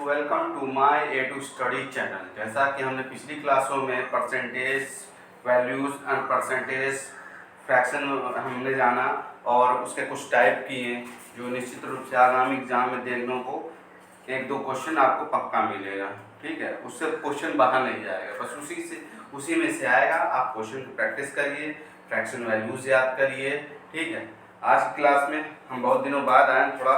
Welcome to my A two study channel. जैसा कि हमने पिछली क्लासों में percentage values and percentage fraction हमने जाना और उसके कुछ टाइप किए जो निश्चित रूप से आगामी एग्जाम में देखने को एक दो क्वेश्चन आपको पक्का मिलेगा। ठीक है, उससे क्वेश्चन बाहर नहीं जाएगा, बस उसी में से आएगा। आप क्वेश्चन की प्रैक्टिस करिए, फ्रैक्शन वैल्यूज़ याद करिए। ठीक है, आज की क्लास में हम बहुत दिनों बाद आए, थोड़ा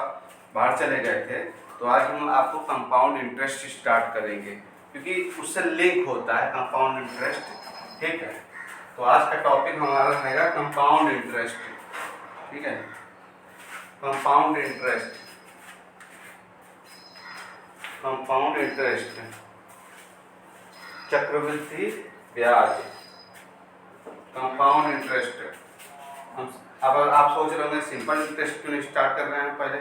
बाहर चले गए थे, तो आज हम आपको कंपाउंड इंटरेस्ट स्टार्ट करेंगे क्योंकि उससे लिंक होता है कंपाउंड इंटरेस्ट। ठीक है, तो आज का टॉपिक हमारा रहेगा कंपाउंड इंटरेस्ट। ठीक है, कंपाउंड इंटरेस्ट, कंपाउंड इंटरेस्ट, चक्रवृद्धि ब्याज, कंपाउंड इंटरेस्ट। हम अब आप सोच रहे होंगे सिंपल इंटरेस्ट क्यों नहीं स्टार्ट कर रहे हैं पहले,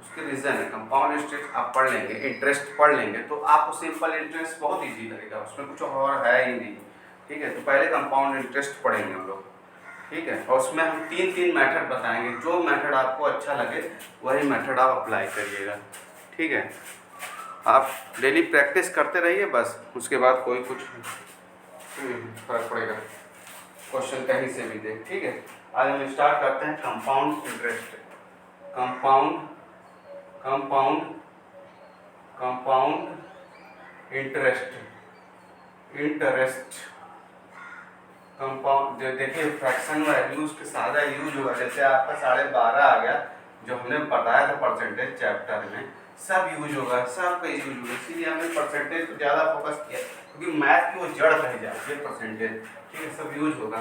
उसके रीज़न है कंपाउंड इंटरेस्ट आप पढ़ लेंगे, इंटरेस्ट पढ़ लेंगे तो आपको सिंपल इंटरेस्ट बहुत इजी लगेगा, उसमें कुछ और है ही नहीं। ठीक है, तो पहले कंपाउंड इंटरेस्ट पढ़ेंगे हम लोग। ठीक है, और उसमें हम तीन मेथड बताएंगे, जो मेथड आपको अच्छा लगे वही मेथड आप अप्लाई करिएगा। ठीक है, आप डेली प्रैक्टिस करते रहिए, बस उसके बाद कोई कुछ फर्क पड़ेगा क्वेश्चन कहीं से भी दे। ठीक है, आज हम स्टार्ट करते हैं compound interest. Compound compound compound interest compound. देखिए फ्रैक्शन वैल्यूज के सादा यूज हुआ, जैसे आपका 12.5 आ गया जो हमने बताया था परसेंटेज चैप्टर में, सब यूज होगा, सब का यूज होगा। इसीलिए हमने परसेंटेज पर ज़्यादा फोकस किया क्योंकि मैथ की वो जड़ रह जाती है परसेंटेज। ठीक है, सब यूज होगा।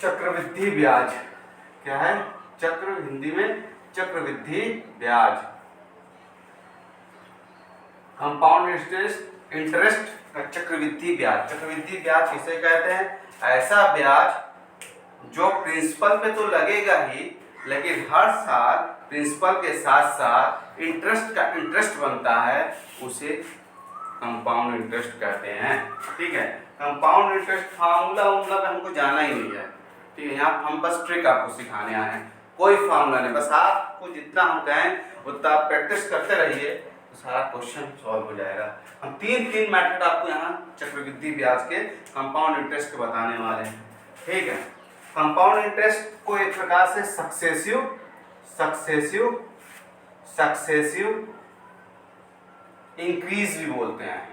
चक्रवृद्धि ब्याज क्या है? चक्र, हिंदी में चक्रवृद्धि ब्याज। कंपाउंड इंटरेस्ट का चक्रवृद्धि ब्याज। चक्रवृद्धि ब्याज किसे कहते हैं? ऐसा ब्याज जो प्रिंसिपल पे तो लगेगा ही, लेकिन हर साल प्रिंसिपल के साथ साथ इंटरेस्ट का इंटरेस्ट बनता है, उसे कंपाउंड इंटरेस्ट कहते हैं। ठीक है, कंपाउंड इंटरेस्ट फार्मूला पे हमको जाना ही नहीं है। ठीक है, यहाँ हम बस ट्रिक आपको सिखाने आए हैं, कोई फार्मूला नहीं, बस आपको जितना हम कहें उतना आप प्रैक्टिस करते रहिए तो सारा क्वेश्चन सॉल्व हो जाएगा। हम तीन मेथड आपको यहाँ चक्रवृद्धि ब्याज के कंपाउंड इंटरेस्ट के बताने वाले हैं। ठीक है, कंपाउंड इंटरेस्ट को एक प्रकार से सक्सेसिव इंक्रीज भी बोलते हैं।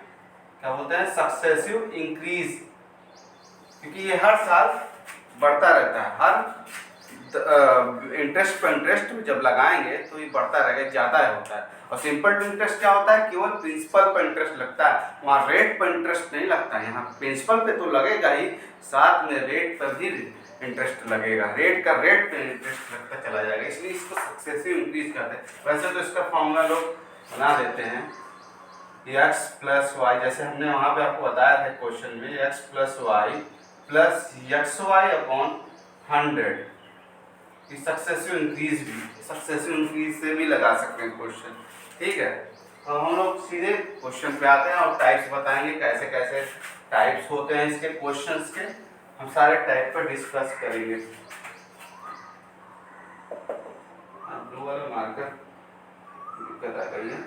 क्या बोलते हैं? सक्सेसिव इंक्रीज, क्योंकि ये हर साल बढ़ता रहता है। हर इंटरेस्ट पर इंटरेस्ट जब लगाएंगे तो ये बढ़ता रहेगा, ज़्यादा होता है। और सिंपल इंटरेस्ट क्या होता है? केवल प्रिंसिपल पर इंटरेस्ट लगता है, वहाँ रेट पर इंटरेस्ट नहीं लगता है। यहाँ प्रिंसिपल पे तो लगेगा ही, साथ में रेट पर भी इंटरेस्ट लगेगा, रेट पे इंटरेस्ट लगता चला जाएगा, इसलिए इसको सक्सेसिव इंक्रीज कहते हैं। वैसे तो इसका फॉर्मूला लोग बना देते हैं, एक्स प्लस वाई, जैसे हमने वहाँ पे आपको बताया था क्वेश्चन में, x plus y plus x y upon 100। Successive increase से भी लगा सकते हैं क्वेश्चन। ठीक है, तो हम लोग सीधे क्वेश्चन पे आते हैं और टाइप्स बताएंगे, कैसे कैसे टाइप्स होते हैं इसके क्वेश्चंस के। हम सारे टाइप पर डिस्कस करेंगे। ब्लू वाला मार्कर दिक्कत आ गई है,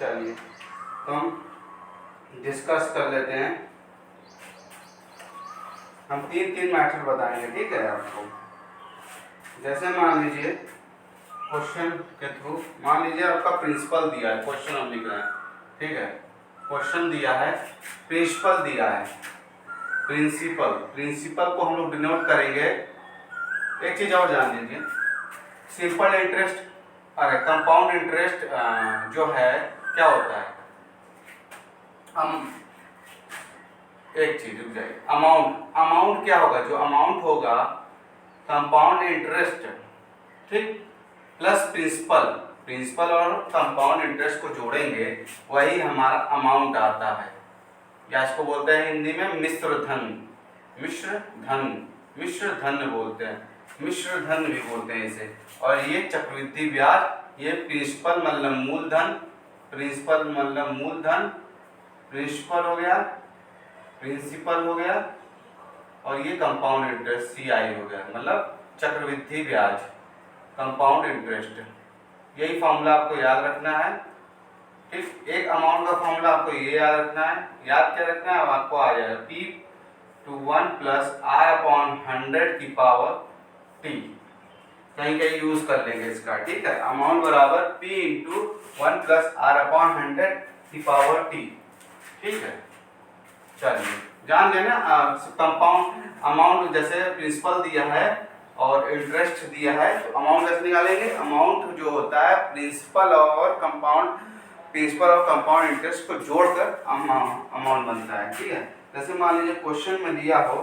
चलिए तो हम डिस्कस कर लेते हैं। हम तीन मैथड बताएंगे। ठीक है, आपको जैसे मान लीजिए क्वेश्चन के थ्रू, मान लीजिए आपका प्रिंसिपल दिया है, क्वेश्चन हम लिख रहे हैं। ठीक है, क्वेश्चन दिया है, प्रिंसिपल दिया है, प्रिंसिपल को हम लोग डिनोट करेंगे। एक चीज और जान लीजिए, सिंपल इंटरेस्ट, अरे कंपाउंड इंटरेस्ट जो है क्या होता है? हम एक चीज रुक जाइए, अमाउंट क्या होगा? जो अमाउंट होगा कंपाउंड इंटरेस्ट, ठीक, प्लस प्रिंसिपल और कंपाउंड इंटरेस्ट को जोड़ेंगे, वही हमारा अमाउंट आता है, या इसको बोलते हैं हिंदी में मिश्र धन बोलते हैं, मिश्र धन भी बोलते हैं इसे। और ये चक्रवृद्धि ब्याज, ये प्रिंसिपल मतलब मूलधन, प्रिंसिपल हो गया, और ये कंपाउंड इंटरेस्ट CI हो गया, मतलब चक्रवृद्धि ब्याज, कंपाउंड इंटरेस्ट। यही फॉर्मूला आपको याद रखना है। ठीक, एक अमाउंट का फॉर्मूला आपको ये याद रखना है, याद क्या रखना है, अब आपको आ जाएगा P to 1 plus R upon 100 की पावर T, कहीं कहीं यूज कर लेंगे इसका, ठीक है। अमाउंट बराबर P into 1 plus R upon 100 की पावर T, ठीक है। चलिए जान लेना कंपाउंड अमाउंट, जैसे प्रिंसिपल दिया है और इंटरेस्ट दिया है तो अमाउंट कैसे निकालेंगे, अमाउंट जो होता है प्रिंसिपल और कंपाउंड इंटरेस्ट को जोड़कर अमाउंट बनता है, ठीक है। जैसे मान लीजिए क्वेश्चन में दिया हो,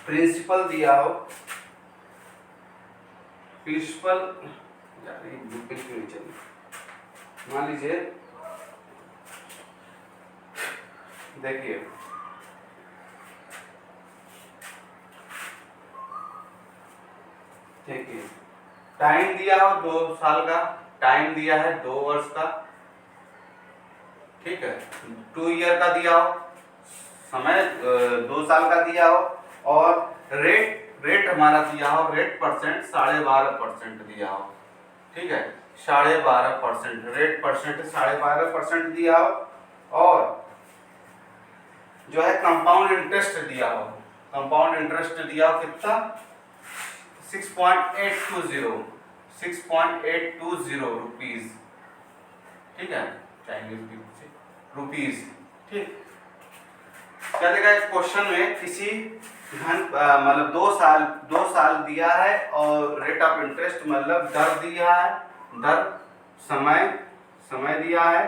प्रिंसिपल दिया हो, प्रिंसिपल मान लीजिए, देखिए देखिए टाइम दिया हो 2 साल का, टाइम दिया है 2 वर्ष का, ठीक है। 2 ईयर का दिया हो समय, 2 साल का दिया हो, और रेट हमारा दिया हो, रेट परसेंट 12.5% दिया हो, ठीक है। 12.5% रेट परसेंट 12.5% दिया हो, और जो है कंपाउंड इंटरेस्ट दिया हो, कंपाउंड इंटरेस्ट दिया हो कितना 6.820 रुपीज, ठीक है, चाइनीज रुपीज, ठीक। क्या देखा है क्वेश्चन में, किसी धन मतलब 2 साल दिया है और रेट ऑफ इंटरेस्ट मतलब दर दिया है, दर समय दिया है,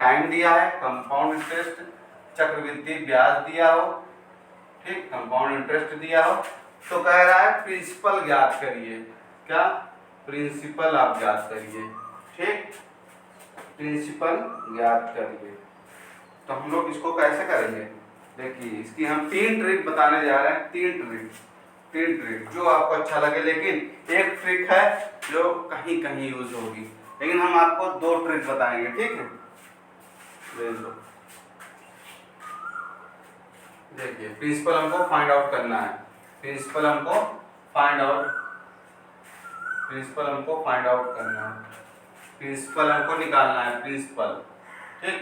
टाइम दिया है, कंपाउंड इंटरेस्ट चक्रवृद्धि ब्याज दिया हो, ठीक, कंपाउंड इंटरेस्ट दिया हो, तो कह रहा है प्रिंसिपल ज्ञात करिए, क्या प्रिंसिपल आप ज्ञात करिए, ठीक, प्रिंसिपल ज्ञात करिए। तो हम लोग इसको कैसे करेंगे, देखिए इसकी हम 3 ट्रिक बताने जा रहे हैं, 3 ट्रिक जो आपको अच्छा लगे, लेकिन एक ट्रिक है जो कहीं कहीं यूज होगी, लेकिन हम आपको 2 ट्रिक बताएंगे, ठीक है। देखिए प्रिंसिपल हमको फाइंड आउट करना है, प्रिंसिपल हमको फाइंड आउट करना है, प्रिंसिपल हमको निकालना है, प्रिंसिपल, ठीक।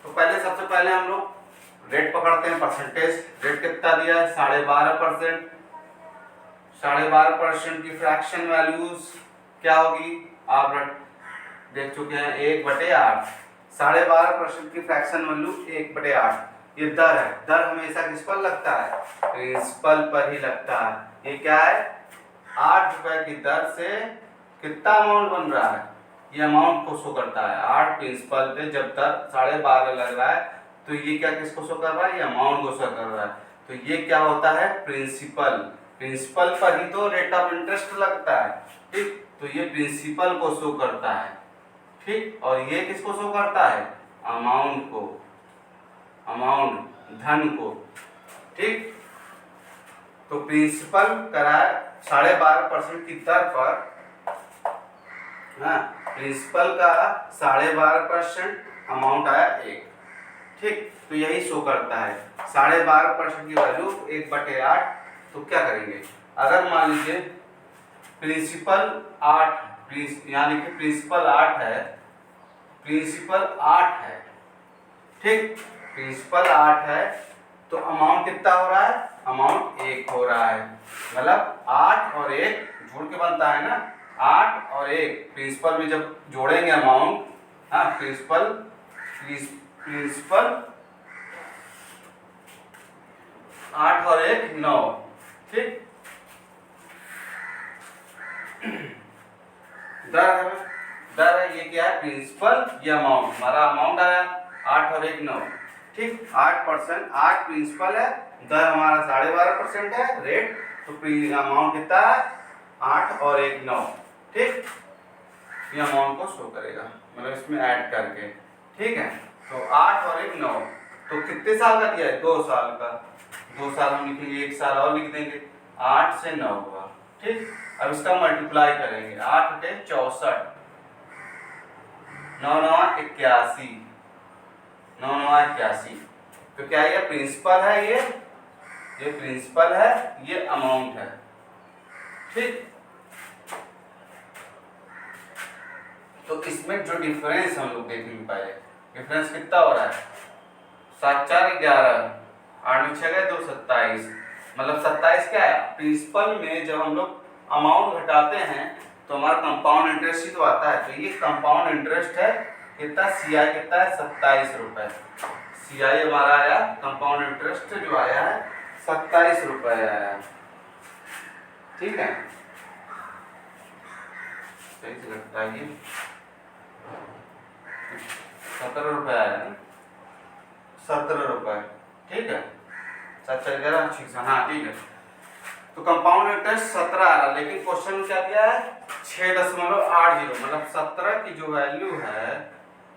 तो पहले सबसे पहले हम लोग रेट पकड़ते हैं, परसेंटेज। रेट कितना दिया है 12.5%, 12.5% की फ्रैक्शन वैल्यूज क्या होगी, आप देख चुके हैं 1/8, 12.5% की फ्रैक्शन वैल्यू 1/8, ये दर है, दर हमेशा किस पर लगता है, प्रिंसिपल पर ही लगता है। ये क्या है 8 रुपए की दर से कितना अमाउंट बन रहा है, ये अमाउंट को शो करता है। 8 प्रिंसिपल पे जब दर 12.5 लग रहा है तो ये क्या किसको शो कर रहा है, ये अमाउंट को शो कर रहा है। तो ये क्या होता है प्रिंसिपल, प्रिंसिपल पर ही तो रेट ऑफ इंटरेस्ट लगता है, ठीक, तो ये प्रिंसिपल को शो करता है, ठीक। और ये किसको शो करता है, अमाउंट को, अमाउंट धन को, ठीक। तो प्रिंसिपल कराए 12.5% की दर पर, हाँ, प्रिंसिपल का 12.5% अमाउंट आया 1, ठीक। तो यही शो करता है 12.5% की वैल्यू 1/8। तो क्या करेंगे, अगर मान लीजिए प्रिंसिपल 8, यानी कि प्रिंसिपल 8 है, प्रिंसिपल 8 है, ठीक, प्रिंसिपल 8 है, तो अमाउंट कितना हो रहा है, अमाउंट 1 हो रहा है, मतलब 8 और 1 जोड़ के बनता है ना, 8 और 1 प्रिंसिपल में जब जोड़ेंगे अमाउंट, हाँ, प्रिंसिपल 8 और 1 9, ठीक। दर है, ये क्या है प्रिंसिपल, ये अमाउंट, हमारा अमाउंट आया 8 और 1 9, ठीक। 8%, 8 प्रिंसिपल है, दर हमारा 12.5% है रेट, तो अमाउंट कितना है 8 और 1 9, ठीक। ये अमाउंट को शो करेगा, मतलब इसमें ऐड करके, ठीक है। तो 8 और 1 9, तो कितने साल का दिया है 2 साल का, 2 साल हम लिखेंगे, 1 साल और लिख देंगे, 8 से 9 हुआ, ठीक। अब इसका मल्टीप्लाई करेंगे, 8 के 64, 9 9 81, 9 9 81, तो क्या ये प्रिंसिपल है, ये प्रिंसिपल है, ये अमाउंट है, ठीक। तो इसमें जो डिफरेंस हम लोग देखेंगे पहले, डिफरेंस कितना हो रहा है, 7 4 11, 8 में 6 गए 2 27, मतलब 27 क्या है, प्रिंसिपल में जब हम लोग अमाउंट घटाते हैं तो हमारा कंपाउंड इंटरेस्ट ही तो आता है। तो ये कंपाउंड इंटरेस्ट है कितना, सीआई कितना है 27 रुपए, सीआई हमारा आया, कंपाउंड इंटरेस्ट जो आया है 27 रुपए आया। ठीक है, सही से लगता है ये 17 रुपए आया ना, 17 रुपए। ठीक है, 7 4 11 6, हाँ ठीक है। तो कंपाउंड इंटरेस्ट 17 आ रहा, लेकिन क्वेश्चन में क्या दिया है 6.80, मतलब 17 की जो वैल्यू है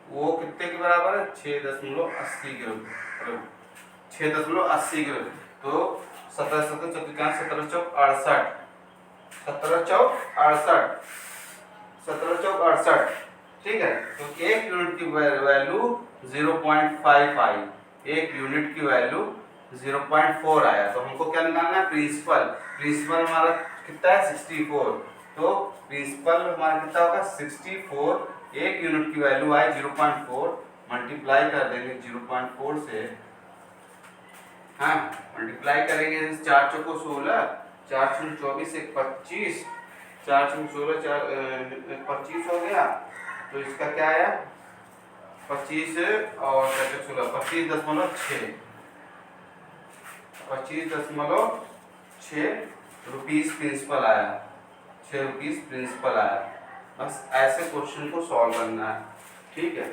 वो कितने के बराबर है, 6.80 के, 6.80 के। तो 17 17 चौके 17 चौक 68, 17 चौक 68, 17 चौक 68। ठीक है, तो 1 यूनिट की वैल्यू 0.55, 1 यूनिट की वैल्यू 0.4 आया। तो हमको क्या निकालना है, प्रिंसिपल। प्रिंसिपल हमारा कितना है 64, तो प्रिंसिपल हमारा कितना होगा 64, 1 यूनिट की वैल्यू आई 0.4, मल्टीप्लाई कर देंगे 0.4 से, हाँ मल्टीप्लाई करेंगे 4 चौको 16, 4 चौको 24, 1 25, 4 चौको 16, 4 25 हो गया। तो इसका क्या आया 25 और 16, 25.6, 25.6 रुपीस प्रिंसिपल आया, 6 रुपीस प्रिंसिपल आया। बस ऐसे क्वेश्चन को सॉल्व करना है। ठीक है,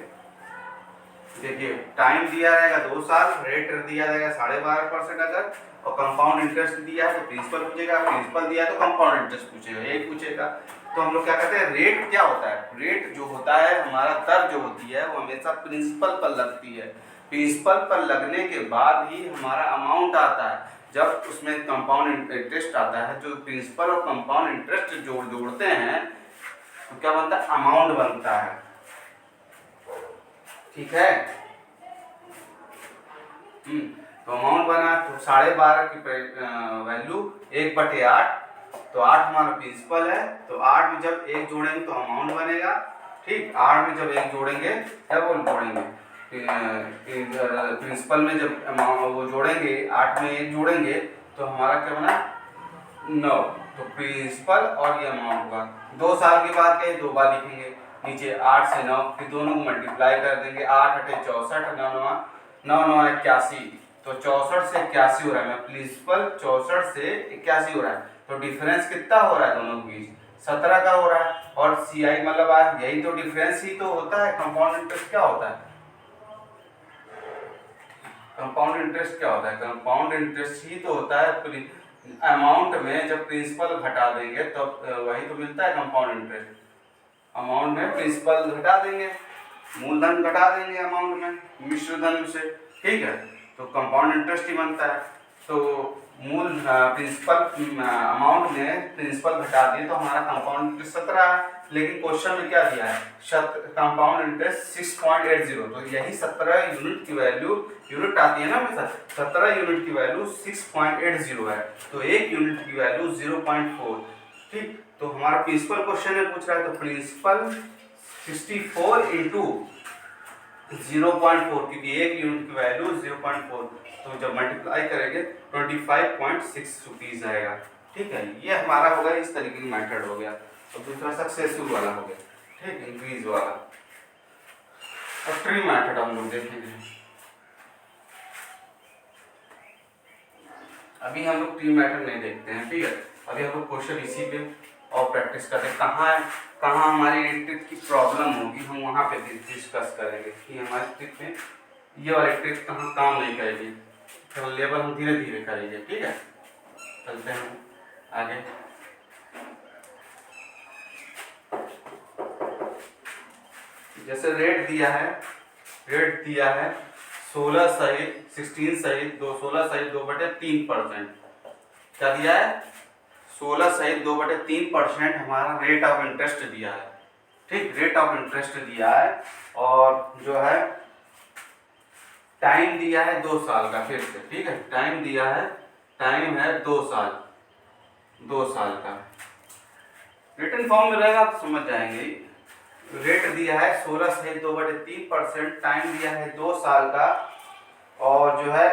देखिए टाइम दिया रहेगा 2 साल, रेट दिया जाएगा 12.5% अगर, और कंपाउंड इंटरेस्ट दिया है तो प्रिंसिपल पूछेगा, प्रिंसिपल दिया है तो कंपाउंड इंटरेस्ट पूछेगा, यही पूछेगा। तो हम लोग क्या कहते हैं, रेट क्या होता है, रेट जो होता है हमारा दर जो होती है वो हमेशा प्रिंसिपल पर लगती है। प्रिंसिपल पर लगने के बाद ही हमारा अमाउंट आता है। जब उसमें कंपाउंड इंटरेस्ट आता है, जो प्रिंसिपल और कंपाउंड इंटरेस्ट जोड़ते हैं तो क्या बनता है, अमाउंट बनता है। ठीक है, तो अमाउंट बना तो 12.5 की वैल्यू 1/8, तो 8 हमारा प्रिंसिपल है, तो 8 में जब 1 जोड़ेंगे तो अमाउंट बनेगा। ठीक, 8 में जब 1 जोड़ेंगे क्या बोल जोड़ेंगे, प्रिंसिपल में जब अमाउंट वो जोड़ेंगे, 8 में 1 जोड़ेंगे तो हमारा क्या बना 9, तो प्रिंसिपल और ये अमाउंट का 2 साल के बाद क्या 2 बार लिखेंगे नीचे, 8 से 9, फिर दोनों को मल्टीप्लाई कर देंगे, 8 8 64, 9 9 81, तो 64 से 81 हो रहा है, प्रिंसिपल 64 से 81 हो रहा है। तो डिफरेंस कितना हो रहा है दोनों के बीच, 17 का हो रहा है। और सीआई मतलब यही तो डिफरेंस ही तो होता है। कंपाउंड इंटरेस्ट क्या होता है, कंपाउंड इंटरेस्ट क्या होता है, कंपाउंड इंटरेस्ट ही तो होता है अमाउंट में जब प्रिंसिपल घटा देंगे तो वही तो मिलता है कंपाउंड इंटरेस्ट। अमाउंट में प्रिंसिपल घटा देंगे, मूलधन घटा देंगे अमाउंट में मिश्र धन से। ठीक है, तो कंपाउंड इंटरेस्ट ही बनता है। तो मूल प्रिंसिपल अमाउंट में प्रिंसिपल घटा दिए तो हमारा कंपाउंड इंटरेस्ट 17 है। लेकिन क्वेश्चन में क्या दिया है, कंपाउंड इंटरेस्ट 6.80, तो यही 17 यूनिट की वैल्यू, यूनिट आती है ना हमेशा, 17 यूनिट की वैल्यू 6.80 है, तो 1 यूनिट की वैल्यू 0.4। ठीक, तो हमारा प्रिंसिपल क्वेश्चन में पूछ रहा है, तो प्रिंसिपल 64 इंटू 0.4, क्योंकि 1 यूनिट की वैल्यू 0.4, तो जब मल्टीप्लाई करेंगे 25.6 रुपीज आएगा। ठीक है, ये हमारा हो गया, इस तरीके की मेथड हो गया। और दूसरा सक्सेसफुल वाला हो गया, ठीक, इंक्रीज वाला। और ट्री मेथड हम लोग देखेंगे। अभी हम लोग ट्री मेथड नहीं देखते हैं, ठीक है, अभी हम लोग क्वेश्चन इसी पे और प्रैक्टिस करते हैं। कहाँ हमारी ट्रिक की प्रॉब्लम होगी हम वहाँ पे डिस्कस करेंगे कि हमारी ट्रिक में ये वाली ट्रिक कहाँ काम नहीं करेगी, तो लेवल हम धीरे धीरे करेंगे। ठीक है, चलते हैं आगे। जैसे रेट दिया है 16 सहित 16 सहित 16 सहित 2/3%। क्या दिया है, 16 सहित 2/3% हमारा रेट ऑफ इंटरेस्ट दिया है। ठीक, रेट ऑफ इंटरेस्ट दिया है, और जो है टाइम दिया है 2 साल का। फिर से ठीक है, टाइम दिया है, टाइम है 2 साल का। रिटन फॉर्म में रहेगा तो समझ जाएंगे। रेट दिया है 16/2/3%, टाइम दिया है 2 साल का, और जो है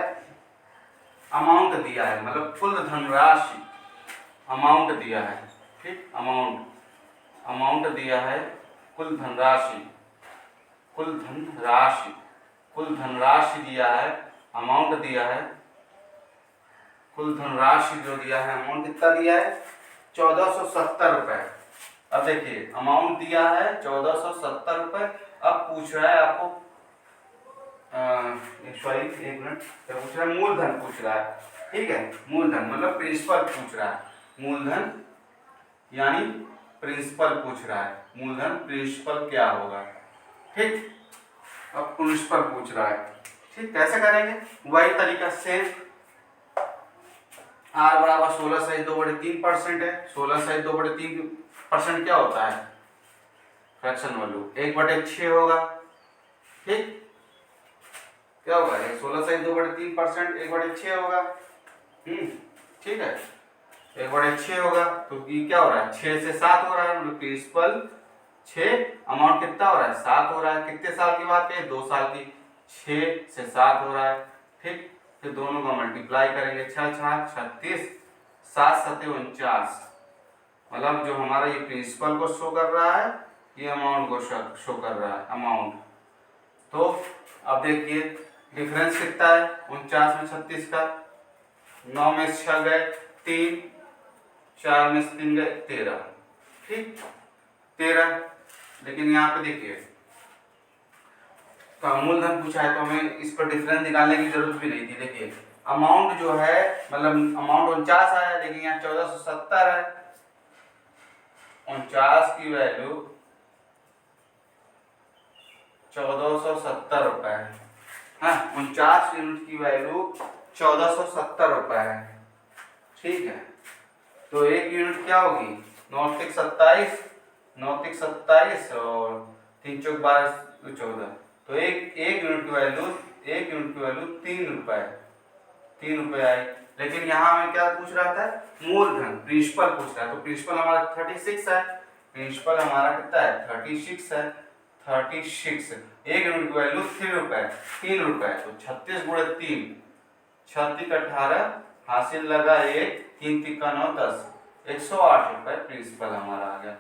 अमाउंट दिया है, मतलब कुल धनराशि अमाउंट दिया है, ठीक, अमाउंट दिया है, कुल धनराशि दिया है, अमाउंट दिया है, कुल धनराशि जो दिया है, अमाउंट कितना दिया है 1470 रुपए। अब देखिए अमाउंट दिया है 1470 रुपए। अब पूछ रहा है आपको सॉरी एक मिनट, क्या पूछ रहा है, मूलधन पूछ रहा है, ठीक है, मूलधन मतलब प्रिंसिपल पूछ रहा है, मूलधन यानी प्रिंसिपल पूछ रहा है, मूलधन प्रिंसिपल क्या होगा, ठीक। अब प्रिंसिपल पूछ रहा है, ठीक, कैसे करेंगे, वही तरीका से आर बराबर 16/2/3% है, 16/2/3% क्या होता है, फ्रैक्शन वैल्यू 1/6 होगा, ठीक, क्या होगा ये 16/2/3%, 1/6 होगा, ठीक है, 1/6 होगा, तो ये क्या हो रहा है 6 से 7 हो रहा है, मतलब प्रिंसिपल 6, अमाउंट कितना हो रहा है 7 हो रहा है, कितने साल की बात है 2 साल की, 6 से 7 हो रहा है, ठीक, फिर दोनों का मल्टीप्लाई करेंगे, 6 6 36, 7 7 49, मतलब जो हमारा ये प्रिंसिपल को शो कर रहा है, ये अमाउंट को शो कर रहा है, अमाउंट। तो अब देखिए डिफरेंस कितना है 49 में 36 का, 9 में 6 गए 3, 4 में 3 गए 13, ठीक, 13। लेकिन यहाँ पे देखिए तो मूलधन पूछा है तो हमें इस पर डिफरेंस निकालने की जरूरत भी नहीं थी। देखिए अमाउंट जो है मतलब अमाउंट 49 आया, लेकिन यहाँ 1470 है, 49 की वैल्यू 1470 रुपए है, हाँ 49 यूनिट की वैल्यू 1470 रुपए है, ठीक है। तो एक यूनिट क्या होगी 9×27 और 3×4 = 12 14, तो एक यूनिट की वैल्यू 3 रुपए, 3 रुपए आई। लेकिन यहाँ हमें क्या पूछ रहा था मूलधन, प्रिंसिपल पूछ रहा है, तो प्रिंसिपल हमारा 36 है, प्रिंसिपल हमारा कितना है 36 है, 36, एक यूनिट की वैल्यू 3 रुपए, 3 रुपए, तो 36 × 3, 36 18 हासिल लगा 1, 3 3 9 10, 108 रुपए प्रिंसिपल हमारा आ गया,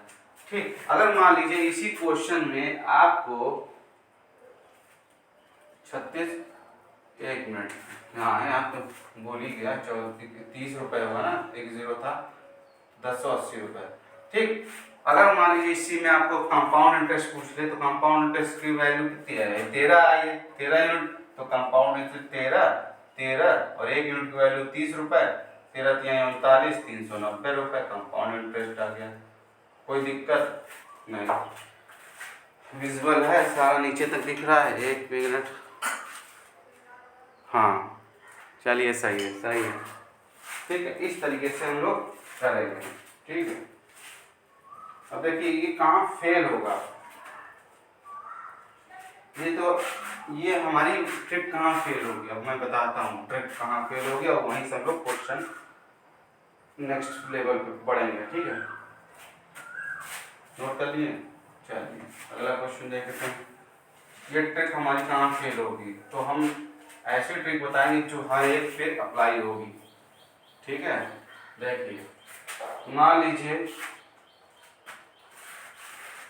ठीक। अगर मान लीजिए इसी क्वेश्चन में आपको 36, एक मिनट यहाँ है, आप तो बोल ही गया 30 रुपए होगा ना, 1 0 था, 1080 रुपए, ठीक। अगर मान लीजिए इसी में आपको कंपाउंड इंटरेस्ट पूछ ले, तो कंपाउंड इंटरेस्ट की वैल्यू कितनी है 13 आई है, 13 यूनिट, तो कंपाउंड इंटरेस्ट 13 और एक यूनिट की वैल्यू 30 रुपए, 13 × 39 390 रुपए कंपाउंड इंटरेस्ट आ गया। कोई दिक्कत नहीं, विजुअल है सारा, नीचे तक दिख रहा है, एक मिनट, हाँ चलिए सही है, सही है, ठीक है, इस तरीके से हम लोग करेंगे, ठीक है। अब देखिए ये कहाँ फेल होगा, ये हमारी ट्रिक कहाँ फेल होगी, अब मैं बताता हूँ ट्रिक कहाँ फेल होगी, और वहीं से हम लोग क्वेश्चन नेक्स्ट लेवल पे पढ़ेंगे, ठीक है, नोट कर लिए। चलिए अगला क्वेश्चन देखते हैं, ये ट्रिक हमारी कहाँ फेल होगी, तो हम ऐसी ट्रिक बताएंगे जो हर एक पे अप्लाई होगी, ठीक है। देखिए मान लीजिए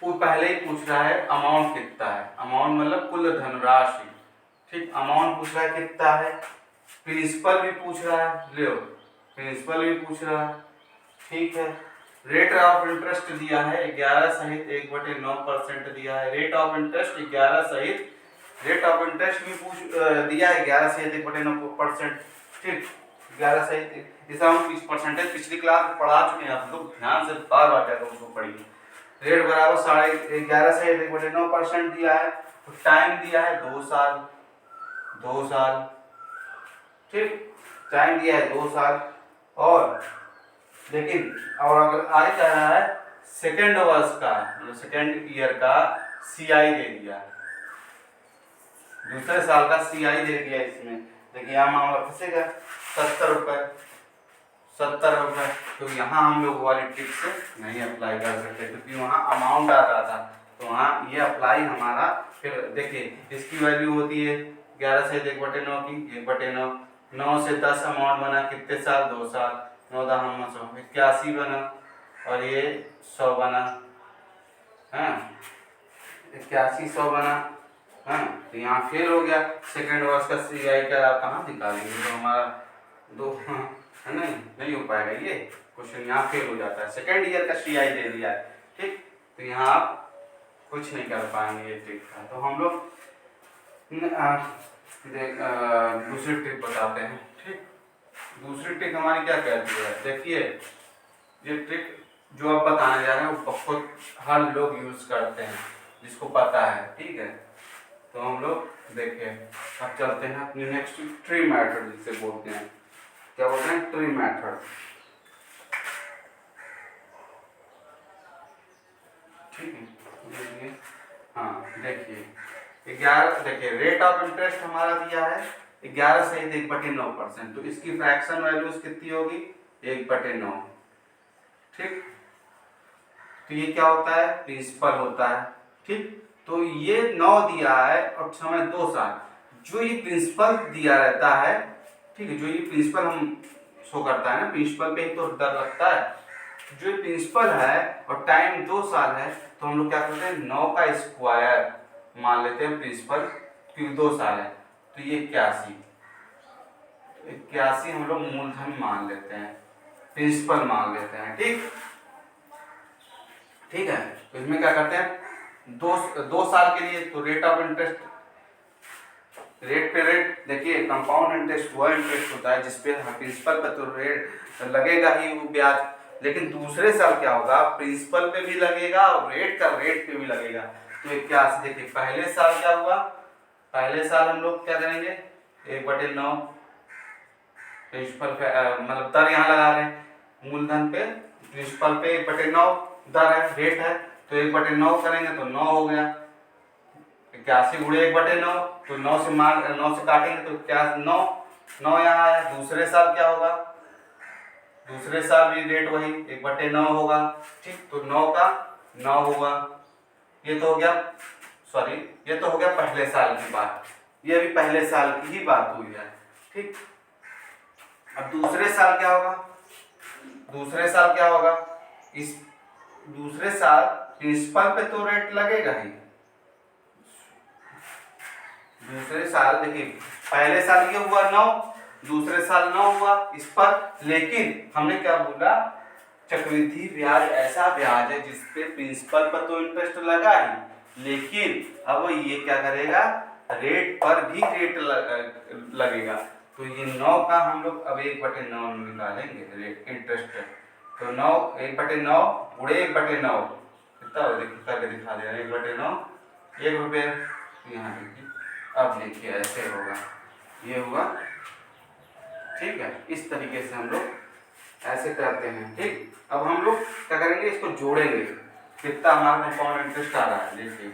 वो पहले ही पूछ रहा है अमाउंट कितना है, अमाउंट मतलब कुल धनराशि, ठीक, अमाउंट पूछ रहा है कितना है, प्रिंसिपल भी पूछ रहा है, लो प्रिंसिपल भी पूछ रहा है, ठीक है। रेट ऑफ इंटरेस्ट दिया है 11 सहित 1/9% दिया है, रेट ऑफ इंटरेस्ट 11 सहित, रेट ऑफ इंटरेस्ट भी दिया है 11 सहित 1/9%, ठीक, 11 सहित इसे हम 20% पिछली क्लास में पढ़ा चुके हैं, आप लोग ध्यान से बार बार क्या उसको पढ़िए। रेट बराबर 11.5 से 1/9% दिया है, तो टाइम दिया है 2 साल, 2 साल, ठीक, टाइम दिया है 2 साल, और लेकिन और अगर आगे कह रहा है सेकेंड वर्ष का, मतलब सेकेंड ईयर का सीआई दे दिया, दूसरे साल का सीआई दे दिया इसमें, देखिए यहाँ मामला फंसेगा 70 रुपए, 70 रुपए, तो यहाँ हम लोग वाली ट्रिक से नहीं अप्लाई कर सकते, क्योंकि वहाँ अमाउंट आ रहा था, तो हाँ ये अप्लाई हमारा। फिर देखिए इसकी वैल्यू होती है 11 से 1/9 की 1/9, 9 से 10 अमाउंट बना कितने साल, 2 साल, 9 10 100, 81 बना और ये 100 बना, हाँ 81 100 बना, हाँ तो यहाँ फेल हो गया। सेकेंड वर्ष का CI का आप कहाँ निकालेंगे, तो हमारा दो है नहीं हो पाएगा, ये क्वेश्चन यहाँ फेल हो जाता है। सेकेंड ईयर का CI दे दिया है, ठीक, तो यहाँ आप कुछ नहीं कर पाएंगे ये ट्रिक का। तो हम लोग दूसरी ट्रिक बताते हैं, ठीक। दूसरी ट्रिक हमारी क्या कहती है, देखिए ये ट्रिक जो आप बताने जा रहे हैं वो बहुत हर लोग यूज करते हैं जिसको पता है, ठीक है। तो हम लोग देखिए अब चलते हैं अपनी नेक्स्ट ट्री मेथड जिसे बोलते हैं, क्या बोलते हैं, ट्री मेथड, ठीक है। हाँ देखिए 11, देखिए रेट ऑफ इंटरेस्ट हमारा दिया है 11 से 1/9%, तो इसकी फ्रैक्शन वैल्यूज कितनी होगी 1/9, ठीक। तो ये क्या होता है, प्रिंसिपल होता है, ठीक। तो ये 9 दिया है और समय 2 साल, जो ये प्रिंसिपल दिया रहता है, ठीक है, जो ये प्रिंसिपल हम शो करता है ना, प्रिंसिपल पे ही तो दर लगता है, जो प्रिंसिपल है और टाइम 2 साल है, तो हम लोग क्या करते हैं 9 का स्क्वायर मान लेते हैं प्रिंसिपल, क्योंकि 2 साल है, तो ये 81 हम लोग मूलधन मान लेते हैं, प्रिंसिपल मान लेते हैं, ठीक, ठीक है। तो इसमें क्या करते हैं 2 साल के लिए, तो रेट ऑफ इंटरेस्ट, रेट पे रेट, देखिए कंपाउंड इंटरेस्ट वह इंटरेस्ट होता है जिसपे प्रिंसिपल पे तो रेट लगेगा ही वो ब्याज, लेकिन दूसरे साल क्या होगा, प्रिंसिपल पे भी लगेगा और रेट पे भी लगेगा। तो 81, देखिए पहले साल क्या हुआ, पहले साल हम लोग क्या करेंगे 1/9 प्रिंसिपल पे, मतलब दर यहाँ लगा रहे हैं, मूलधन पे प्रिंसिपल पे 1/9 दर है, रेट है, तो 1/9 करेंगे तो 9 हो गया, 81 गुणे 1/9, तो 9 से काटेंगे तो क्या 9 यहाँ आया। दूसरे साल क्या होगा, दूसरे साल भी रेट वही 1/9 होगा, ठीक, तो 9 का 9 होगा। ये तो हो गया, सॉरी ये तो हो गया पहले साल की बात, ये भी पहले साल की ही बात हुई है, ठीक। अब दूसरे साल क्या होगा, दूसरे साल क्या होगा, इस दूसरे साल प्रिंसिपल पे तो रेट लगेगा ही, दूसरे साल देखिए पहले साल ये हुआ 9, दूसरे साल 9 हुआ इस पर, लेकिन हमने क्या बोला, चक्रवृद्धि ब्याज ऐसा ब्याज है जिसपे प्रिंसिपल पर तो इंटरेस्ट लगा ही, लेकिन अब ये क्या करेगा, रेट पर भी रेट लगेगा। तो ये 9 का हम लोग अब 1/9 निकालेंगे रेट इंटरेस्ट, तो 9 1/9 गुणे 1/9 कितना हो, देखिए करके दिखा दे रहे हैं, 1/9 ₹1, यहाँ देखिए, अब देखिए ऐसे होगा, ये हुआ, ठीक है। इस तरीके से हम लोग ऐसे करते हैं, ठीक। अब हम लोग क्या करेंगे, इसको जोड़ेंगे, कितना हमारा कंपाउंड इंटरेस्ट आ रहा है, देखिए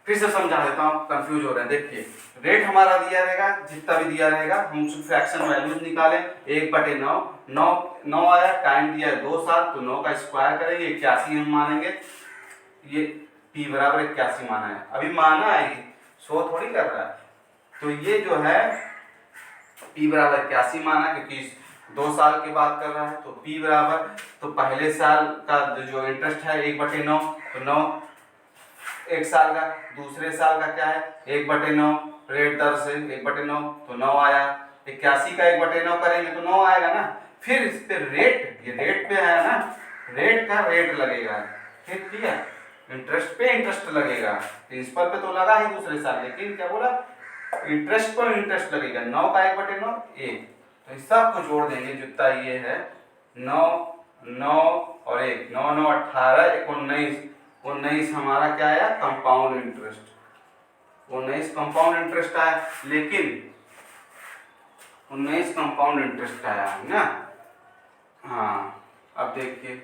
फिर से समझा देता हूँ, कंफ्यूज हो रहे हैं। देखिए रेट हमारा दिया रहेगा, जितना भी दिया रहेगा हम उसकी फ्रैक्शन वैल्यूज निकालें, 1/9, 9 आया, टाइम दिया है 2 साल, तो 9 का स्क्वायर करेंगे, 81 हम मानेंगे, ये P बराबर 81 माना है, अभी माना है शो थोड़ी कर रहा है, तो ये जो है P बराबर 81 माना, क्योंकि 2 साल की बात कर रहा है, तो P बराबर, तो पहले साल का जो इंटरेस्ट है 1/9, तो 9 एक साल का, दूसरे साल का क्या है 1/9 रेट दर से 1/9, तो 9 आया, 81 का 1/9 करेंगे तो 9 आएगा ना। फिर इस पे रेट, ये रेट पे है ना, रेट का रेट लगेगा, ठीक है, इंटरेस्ट पे इंटरेस्ट लगेगा, प्रिंसिपल पे तो लगा ही दूसरे साल, लेकिन क्या बोला, इंटरेस्ट पर इंटरेस्ट लगेगा, 9 का 1/9 1, तो इस सब को जोड़ देंगे, जितना ये है 9 9 और 1, 9 9 18 19 हमारा क्या आया, कंपाउंड इंटरेस्ट, 19 कंपाउंड इंटरेस्ट आया, लेकिन 19 कंपाउंड इंटरेस्ट आया है ना। हाँ अब देखिए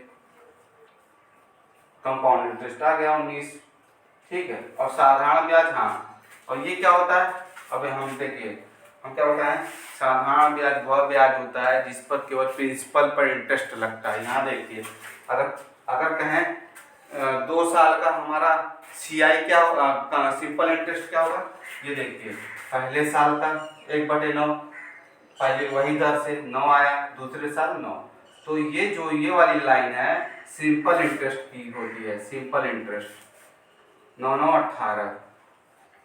कंपाउंड इंटरेस्ट आ गया 19, ठीक है, और साधारण ब्याज, हाँ, और ये क्या होता है, अब हम देखिए हम क्या होता है, साधारण ब्याज वह ब्याज होता है जिस पर केवल प्रिंसिपल पर इंटरेस्ट लगता है। यहाँ देखिए अगर कहें 2 साल का हमारा CI क्या होगा, सिंपल इंटरेस्ट क्या होगा, ये देखिए पहले साल का 1/9, पहले वही दर से 9 आया, दूसरे साल 9। तो ये जो ये वाली लाइन है सिंपल इंटरेस्ट की होती है, सिंपल इंटरेस्ट 9 9 18,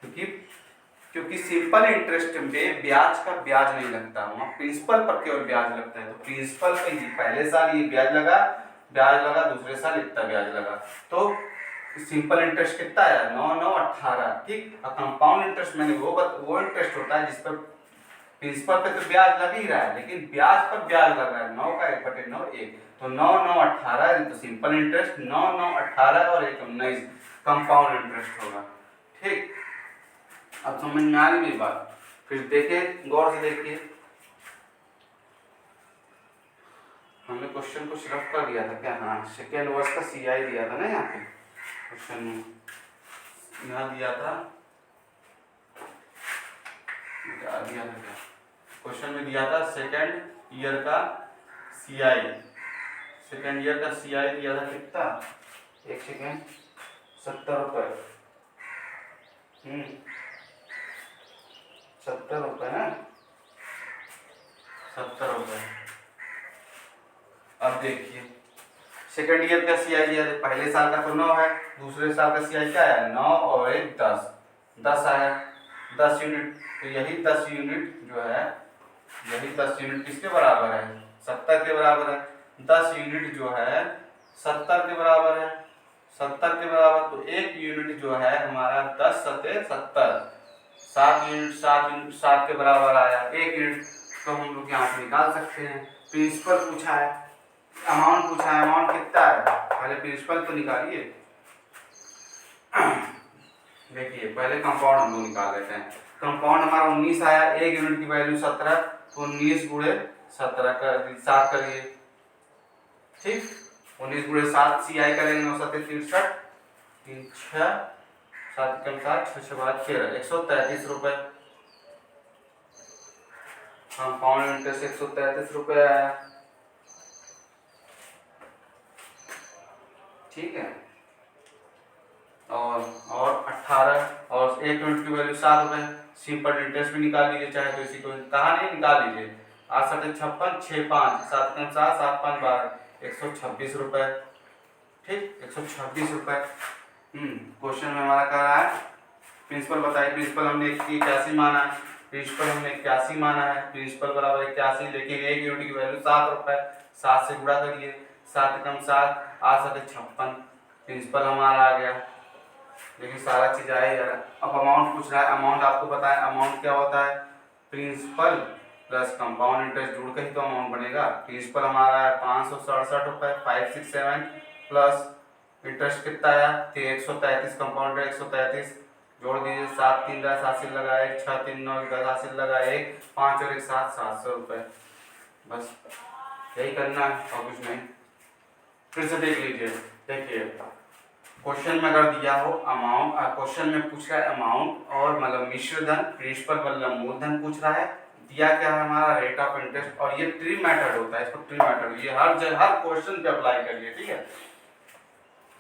क्योंकि क्योंकि सिंपल इंटरेस्ट में ब्याज का ब्याज नहीं लगता, वहाँ प्रिंसिपल पर केवल ब्याज लगता है। तो प्रिंसिपल पे ही पहले साल ये ब्याज लगा दूसरे साल इतना ब्याज लगा, तो सिंपल इंटरेस्ट कितना है 9 9 18, ठीक। और कंपाउंड इंटरेस्ट मैंने वो इंटरेस्ट होता है जिस पर प्रिंसिपल पे तो ब्याज लग ही रहा है, लेकिन ब्याज पर ब्याज लग रहा है, 9 का 1/9 1, तो 9 9 18 तो सिंपल इंटरेस्ट 9 9 18 और 1 19 कंपाउंड इंटरेस्ट होगा, ठीक। अब समझ में आ गई मेरी बात, फिर देखिए गौर से देखिए, हमने क्वेश्चन कुछ रफ कर दिया था क्या, हाँ सेकेंड वर्ष का CI दिया था ना यहाँ पे क्वेश्चन में, यहाँ दिया था क्या दिया था, क्या क्वेश्चन में दिया था सेकेंड ईयर का CI, सेकेंड ईयर का CI दिया था कितना, एक सेकेंड 70 रुपये, 70 रुपये है, 70 रुपये। अब देखिए सेकेंड ईयर का CI दिया, पहले साल का तो 9 है, दूसरे साल का CI क्या है 9 और 1 10, 10 आया 10 यूनिट, तो यही 10 यूनिट जो है, यही 10 यूनिट किसके बराबर है 70 के बराबर है, 10 यूनिट जो है 70 के बराबर है, 70 के बराबर, तो 1 यूनिट जो है हमारा 10 सत्ते 70, 7 यूनिट 7 के बराबर आया, 1 यूनिट तो हम लोग यहाँ से निकाल सकते हैं। प्रिंसिपल पूछा है, अमाउंट पूछा है, अमाउंट कितना है, पहले प्रिंसिपल तो निकालिए। देखिए पहले कंपाउंड हम लोग निकाल लेते हैं, कंपाउंड हमारा 19 आया, 1 यूनिट की वैल्यू 17, तो 19 गुणे 17 कर 7 करिए, ठीक। 19 गुणे 7 CI करेंगे 9 7 63 3 6 7 कम 7 6 6 12 13, 133 रुपये कंपाउंड इंटरेस्ट 133 रुपये आया, ठीक है। और 18 और 1 यूनिट की वैल्यू 7 रुपये, सिंपल इंटरेस्ट भी निकाल लीजिए चाहे तो इसी को, कहा नहीं निकाल लीजिए, 8 7 56 6 5 7 कम 7 7 5 12, 126 रुपये, ठीक 126 रुपये। क्वेश्चन में हमारा कह रहा है प्रिंसिपल बताइए, प्रिंसिपल हमने 81 माना है, प्रिंसिपल हमने 81 माना है, प्रिंसिपल बराबर 81, लेकिन 1 यूनिट की वैल्यू 7 रुपये, 7 से गुणा करिए, 7 कम 7 8 7 56, प्रिंसिपल हमारा आ गया, लेकिन सारा चीज़ आया यार। अब अमाउंट पूछ रहा है, अमाउंट आपको बताएं अमाउंट क्या होता है, प्रिंसिपल प्लस कंपाउंड इंटरेस्ट जुड़ के ही तो अमाउंट बनेगा। प्रिंसिपल हमारा है 567 रुपये 567 प्लस इंटरेस्ट कितना आया 133, कंपाउंड 133 जोड़ दीजिए, 7 3 10 हासिल लगा 1 6 3 9 10 हासिल लगा 1 5 और 1 7 700 रुपये, बस यही करना है और कुछ नहीं। फिर से देख लीजिए, देखिए क्वेश्चन में अगर दिया हो अमाउंट, क्वेश्चन में पूछ रहा है अमाउंट और मतलब मिश्र धन, प्रिंसिपल मतलब मूलधन पूछ रहा है, दिया क्या है हमारा रेट ऑफ इंटरेस्ट, और ये ट्री मेथड होता है, इसको ट्री मेथड ये हर क्वेश्चन पे अप्लाई करिए, ठीक है।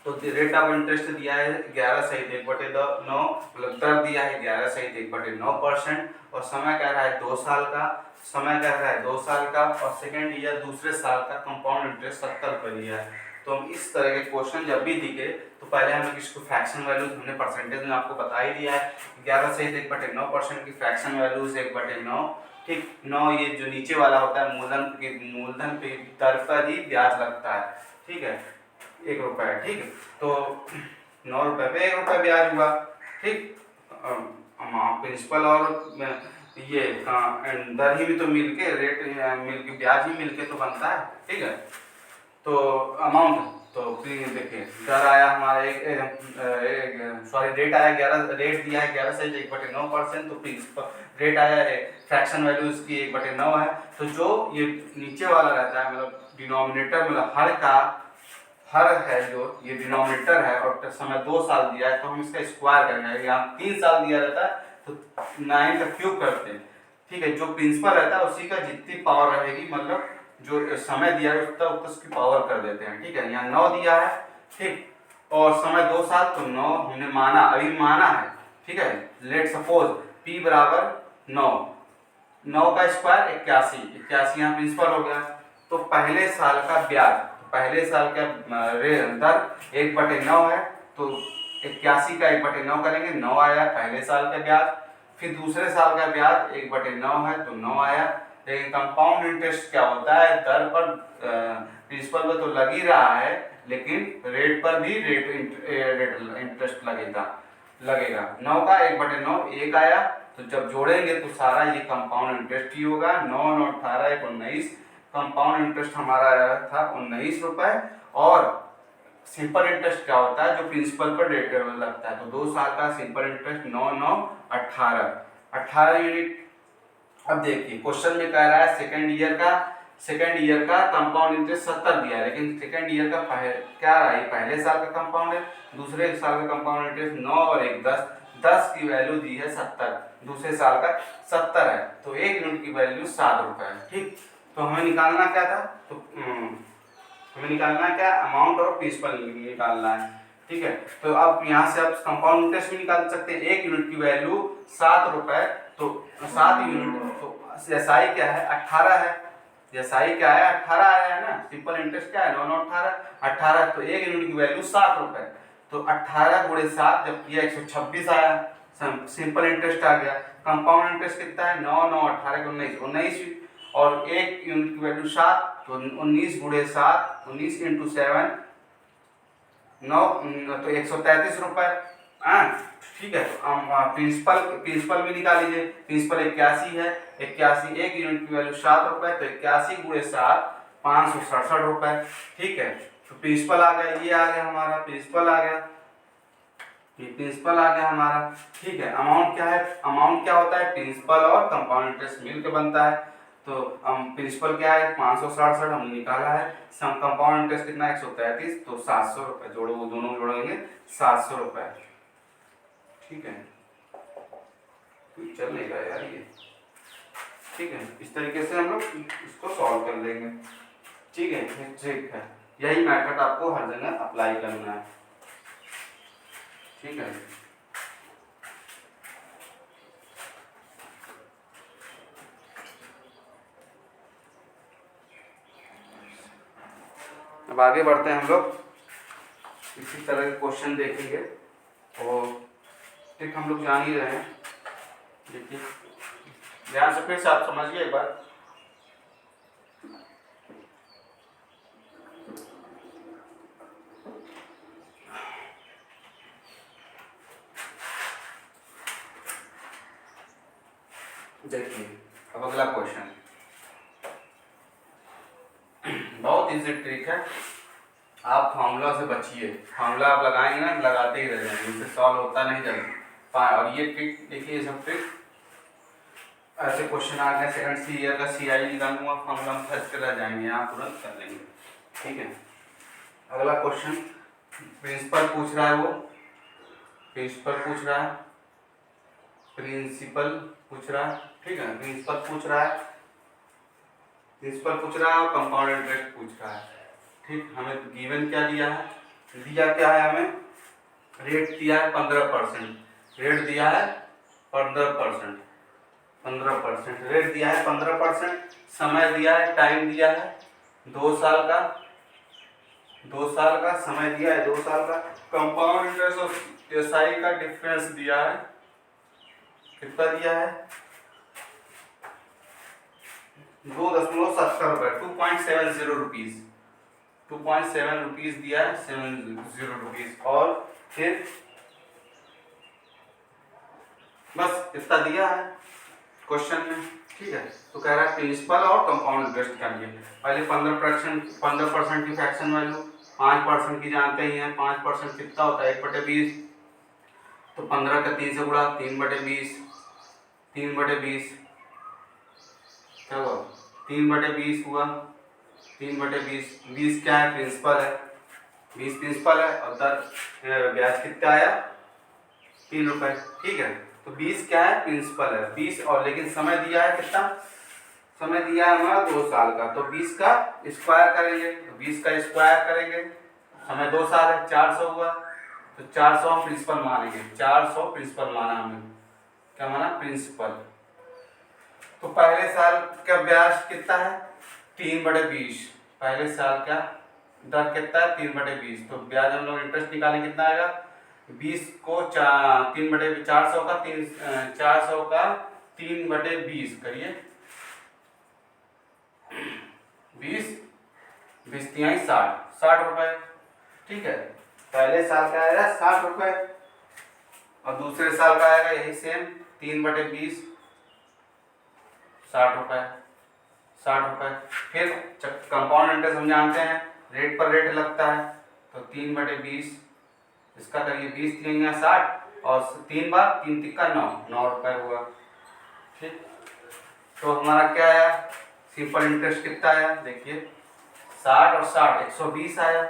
तो रेट ऑफ इंटरेस्ट दिया है 11 सहित 1/9, मतलब दर दिया है 11 सहित 1/9%, और समय कह रहा है 2 साल का, समय कह रहा है 2 साल का, और सेकेंड ईयर दूसरे साल का कंपाउंड इंटरेस्ट 70 रुपये दिया है। तो हम इस तरह के क्वेश्चन जब भी दिखे तो पहले हमें इसको फ्रैक्शन वैल्यूज हमने परसेंटेज में आपको बता ही दिया है, 11 सहित 1/9% की फ्रैक्शन वैल्यूज 1/9, ठीक 9 ये जो नीचे वाला होता है मूलधन पे दर पर ही ब्याज लगता है, ठीक है 1 रुपये, ठीक है। तो 9 रुपये पे 1 रुपये ब्याज हुआ, ठीक। प्रिंसिपल और ये दर ही भी तो मिलके रेट मिलके ब्याज ही मिलके तो बनता है, ठीक है। तो अमाउंट तो देखिए दर आया हमारा रेट आया 11, रेट दिया है 11 से 1/9%, तो प्रिंसिपल रेट आया है, फ्रैक्शन वैल्यू इसकी 1/9 है, तो जो ये नीचे वाला रहता है मतलब डिनोमिनेटर मतलब हर है जो ये डिनोमिनेटर है, और समय 2 साल दिया है तो हम इसका स्क्वायर करेंगे, यहाँ 3 साल दिया रहता है तो 9 का क्यूब करते हैं, ठीक है। जो प्रिंसिपल रहता है उसी का जितनी पावर रहेगी मतलब जो समय दिया है उतना उसकी पावर कर देते हैं, ठीक है। यहाँ 9 दिया है, ठीक और समय 2 साल, तो 9 हमने माना, अभी माना है, ठीक है। लेट सपोज p बराबर 9, 9 का स्क्वायर 81, 81 यहाँ प्रिंसिपल हो गया। तो पहले साल का ब्याज, पहले साल का दर 1/9 है, तो 81 का 1/9 करेंगे, 9 आया पहले साल का ब्याज। फिर दूसरे साल का ब्याज 1/9 है, तो 9 आया। लेकिन कंपाउंड इंटरेस्ट क्या होता है, दर पर प्रिंसिपल पर तो लग ही रहा है, लेकिन रेट पर भी रेट इंटरेस्ट लगेगा। 9 का 1/9 1 आया, तो जब जोड़ेंगे तो सारा ये कंपाउंड इंटरेस्ट ही होगा। 9 9 18 1 19, कंपाउंड इंटरेस्ट हमारा आया था 19 रुपए। और सिंपल इंटरेस्ट क्या होता है, जो प्रिंसिपल पर रेट लगता है, तो 2 साल का सिंपल इंटरेस्ट 9 9 18 यूनिट। अब देखिए क्वेश्चन में कह रहा है सेकेंड ईयर का कंपाउंड इंटरेस्ट 70 दिया है, लेकिन सेकेंड ईयर का क्या रहा है, पहले साल का कंपाउंड है, दूसरे साल का कंपाउंड इंटरेस्ट 9 और 1 10, 10 की वैल्यू दी है 70, दूसरे साल का 70 है, तो 1 यूनिट की वैल्यू 7 रुपए है। ठीक, तो हमें निकालना क्या था, तो हमें निकालना क्या, अमाउंट और प्रिंसिपल निकालना है। ठीक है, तो अब यहाँ से आप कंपाउंड इंटरेस्ट भी निकाल सकते हैं। 1 यूनिट की वैल्यू 7 रुपए, तो 7 यूनिट, तो एसआई क्या है 18 है, एसआई क्या है 18 आया है ना, सिंपल इंटरेस्ट क्या है 9 9 18, तो 1 यूनिट की वैल्यू 7 रुपए, तो 18 गुणे 7 जब किया 126 आया, सिंपल इंटरेस्ट आ गया। कंपाउंड इंटरेस्ट कितना है 9 9 18 19, और 1 यूनिट की वैल्यू 7, तो 19 गुणे 7, 19 इंटू 7 9, तो 133 रुपए। ठीक है, तो प्रिंसिपल भी निकाल लीजिए। प्रिंसिपल 81 है, 81 1 यूनिट की वैल्यू 7 रुपए, तो 81 गुणे 7 567 रुपए। ठीक है, तो प्रिंसिपल आ गया, ये आ गया हमारा प्रिंसिपल आ गया, ये प्रिंसिपल आ गया हमारा। ठीक है, अमाउंट क्या है, अमाउंट क्या होता है, प्रिंसिपल और कंपाउंड इंटरेस्ट मिलकर बनता है। तो प्रिंसिपल क्या है 567 हमने निकाला है, सम कंपाउंड इंटरेस्ट कितना 133, तो 700 रुपए, जोड़ो दोनों जोड़ेंगे 700 रुपए। ठीक है, चलेगा यार ये। ठीक है, इस तरीके से हम लोग इसको सॉल्व कर लेंगे। ठीक है, ठीक है, यही मेथड आपको हर जगह अप्लाई करना है। ठीक है, अब आगे बढ़ते हैं हम लोग, इसी तरह के क्वेश्चन देखेंगे। और ठीक, हम लोग जान ही रहे हैं, देखिए ध्यान से फिर से आप समझिए एक बार। देखिए अब अगला क्वेश्चन, बहुत इजी ट्रिक है, आप फार्मूला से बचिए। फार्मूला आप लगाएंगे ना, लगाते ही रह जाएंगे, इससे सॉल्व होता नहीं जल्दी। और ये ट्रिक देखिए, सब ट्रिक ऐसे क्वेश्चन आ गए सेकंड सी ईयर का CI निकालूंगा, फार्मूला में फंस कर रह जाएंगे, यहाँ तुरंत कर लेंगे। ठीक है, अगला क्वेश्चन प्रिंसिपल पूछ रहा है, वो प्रिंसिपल पूछ रहा है, प्रिंसिपल पूछ रहा है। ठीक है, प्रिंसिपल पूछ रहा है, प्रिंसिपल पूछ रहा है और कंपाउंड इंटरेस्ट पूछ रहा है। ठीक, हमें गिवन क्या दिया है, दिया क्या है हमें, रेट दिया है 15%, रेट दिया है 15%, 15% रेट दिया है 15%, समय दिया है, टाइम दिया है 2 साल का, 2 साल का समय दिया है, 2 साल का। कंपाउंड इंटरेस्ट और एसआई का डिफरेंस दिया है, कितना दिया है 2.70 रुपए, 2.70 रुपीज, 2.7 रुपीज दिया है, 70 रुपीज, और फिर बस इतना दिया है क्वेश्चन में। ठीक है, तो कह रहा है प्रिंसिपल और कंपाउंड इंटरेस्ट करिए। पहले 15% की फ्रैक्शन वैल्यू 5% की जानते ही हैं, 5% कितना होता है 1/20, तो 15 का 3 से गुणा 3/20, 3/20 क्या हुआ 3/20 हुआ, 3/20, 20 क्या है प्रिंसिपल है, 20 प्रिंसिपल है, और दर ब्याज कितना आया 3 रुपए। ठीक है, तो 20 क्या है प्रिंसिपल है 20, और लेकिन समय दिया है कितना, समय दिया है हमारा 2 साल का, तो 20 का स्क्वायर करेंगे, तो 20 का स्क्वायर करेंगे, समय 2 साल है 400 हुआ, तो 400 हम प्रिंसिपल मानेंगे, 400 प्रिंसिपल माना हमने, क्या माना, प्रिंसिपल। तो पहले साल का ब्याज कितना है, 3/20। पहले साल का दर कितना है, 3/20। तो ब्याज हम लोग इंटरेस्ट निकालें कितना आएगा, 20 को 400 का 3/20 करिए, 20 तिहाई 60 रुपए। ठीक है, पहले साल का आएगा 60 रुपए और दूसरे साल का आएगा यही सेम 3/20 60 रुपए, 60 रुपए। फिर कंपाउंड इंटरेस्ट हम जानते हैं रेट पर रेट लगता है, तो 3/20 इसका करिए 20 तिहाई 60 और 3 बार 3 तिक्का 9 रुपए हुआ। ठीक, तो हमारा क्या आया, सिंपल इंटरेस्ट कितना आया, देखिए 60 और 60 120 आया,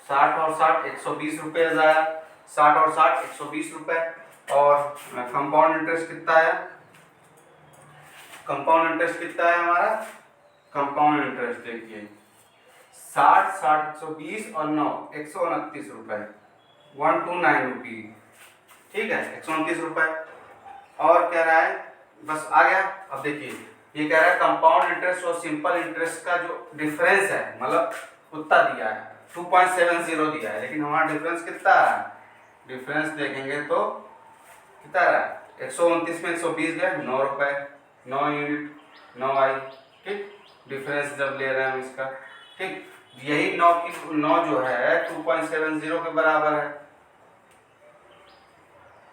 60 और 60 120 रुपये आया, 60 और 60 120 रुपये। और कंपाउंड इंटरेस्ट कितना आया, कंपाउंड इंटरेस्ट कितना है हमारा, कंपाउंड इंटरेस्ट देखिए 60 60 120 और 9 129 रुपये, 129 रुपीज। ठीक है, 129 रुपये। और कह रहा है, बस आ गया। अब देखिए ये कह रहा है कंपाउंड इंटरेस्ट और सिंपल इंटरेस्ट का जो डिफरेंस है, मतलब उतना दिया है 2.70 दिया है, लेकिन हमारा डिफरेंस कितना है, डिफरेंस देखेंगे तो कितना रहा, 129 में 120 गए, 9 रुपए, 9 यूनिट 9 आई। ठीक, डिफरेंस जब ले रहे हैं हम इसका, ठीक, यही 9 जो है 2.70 के बराबर है,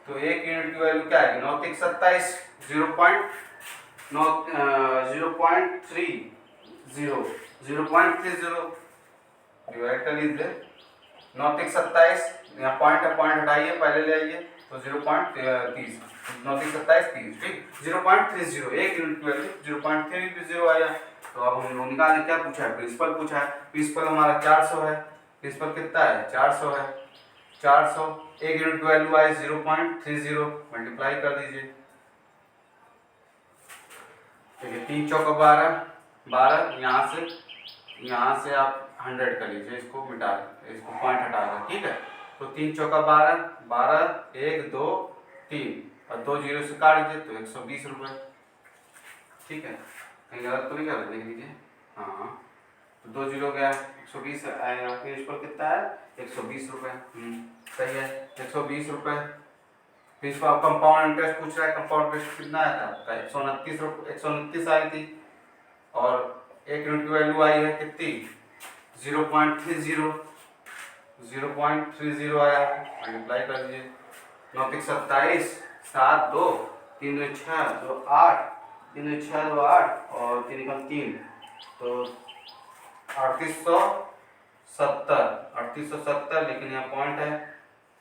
तो 1 यूनिट की वैल्यू क्या है, 9 तिक 27, 0.30 डिवाइड कर लीजिए, 9 तिक 27, यहाँ पॉइंट है, पॉइंट हटाइए पहले ले आइए, तो 0.30, 9 तिक 27 30, ठीक, 0.30, 1 यूनिट की वैल्यू 0.30 आया। तो अब हम लोग निकालें, क्या पूछा है, प्रिंसिपल पूछा है, प्रिंसिपल हमारा 400 है, प्रिंसिपल कितना है 400 है, 400 1 यूनिट की वैल्यू आई 0.30, मल्टीप्लाई कर दीजिए, ठीक है, 3 चौका 12, 12 यहाँ से आप 100 कर लीजिए, इसको मिटा, इसको पॉइंट हटा कर, ठीक है। तो 3 चौका 12, 12 1 2 3 और 2 जीरो से काट दीजिए, तो 120 रुपये। ठीक है, कहीं गलत तो नहीं कर रहे, देख लीजिए, हाँ, तो 2 जीरो गया, 120 आएगा, फिर इस पर कितना है 120 रुपये, सही है, 120 रुपये। फिर इसको आप कंपाउंड इंटरेस्ट पूछ रहा है, कंपाउंड इंटरेस्ट कितना आया था आपका 129 आई थी, और 1 यूनिट की वैल्यू आई है कितनी 0.30, 0.30 आया, मल्टीप्लाई कर दीजिए, 9 तिक 27, 7 2 3 2 6 2 8, 3 2 6 2 8 और 3 कम 3, तो 3870, लेकिन यहाँ पॉइंट है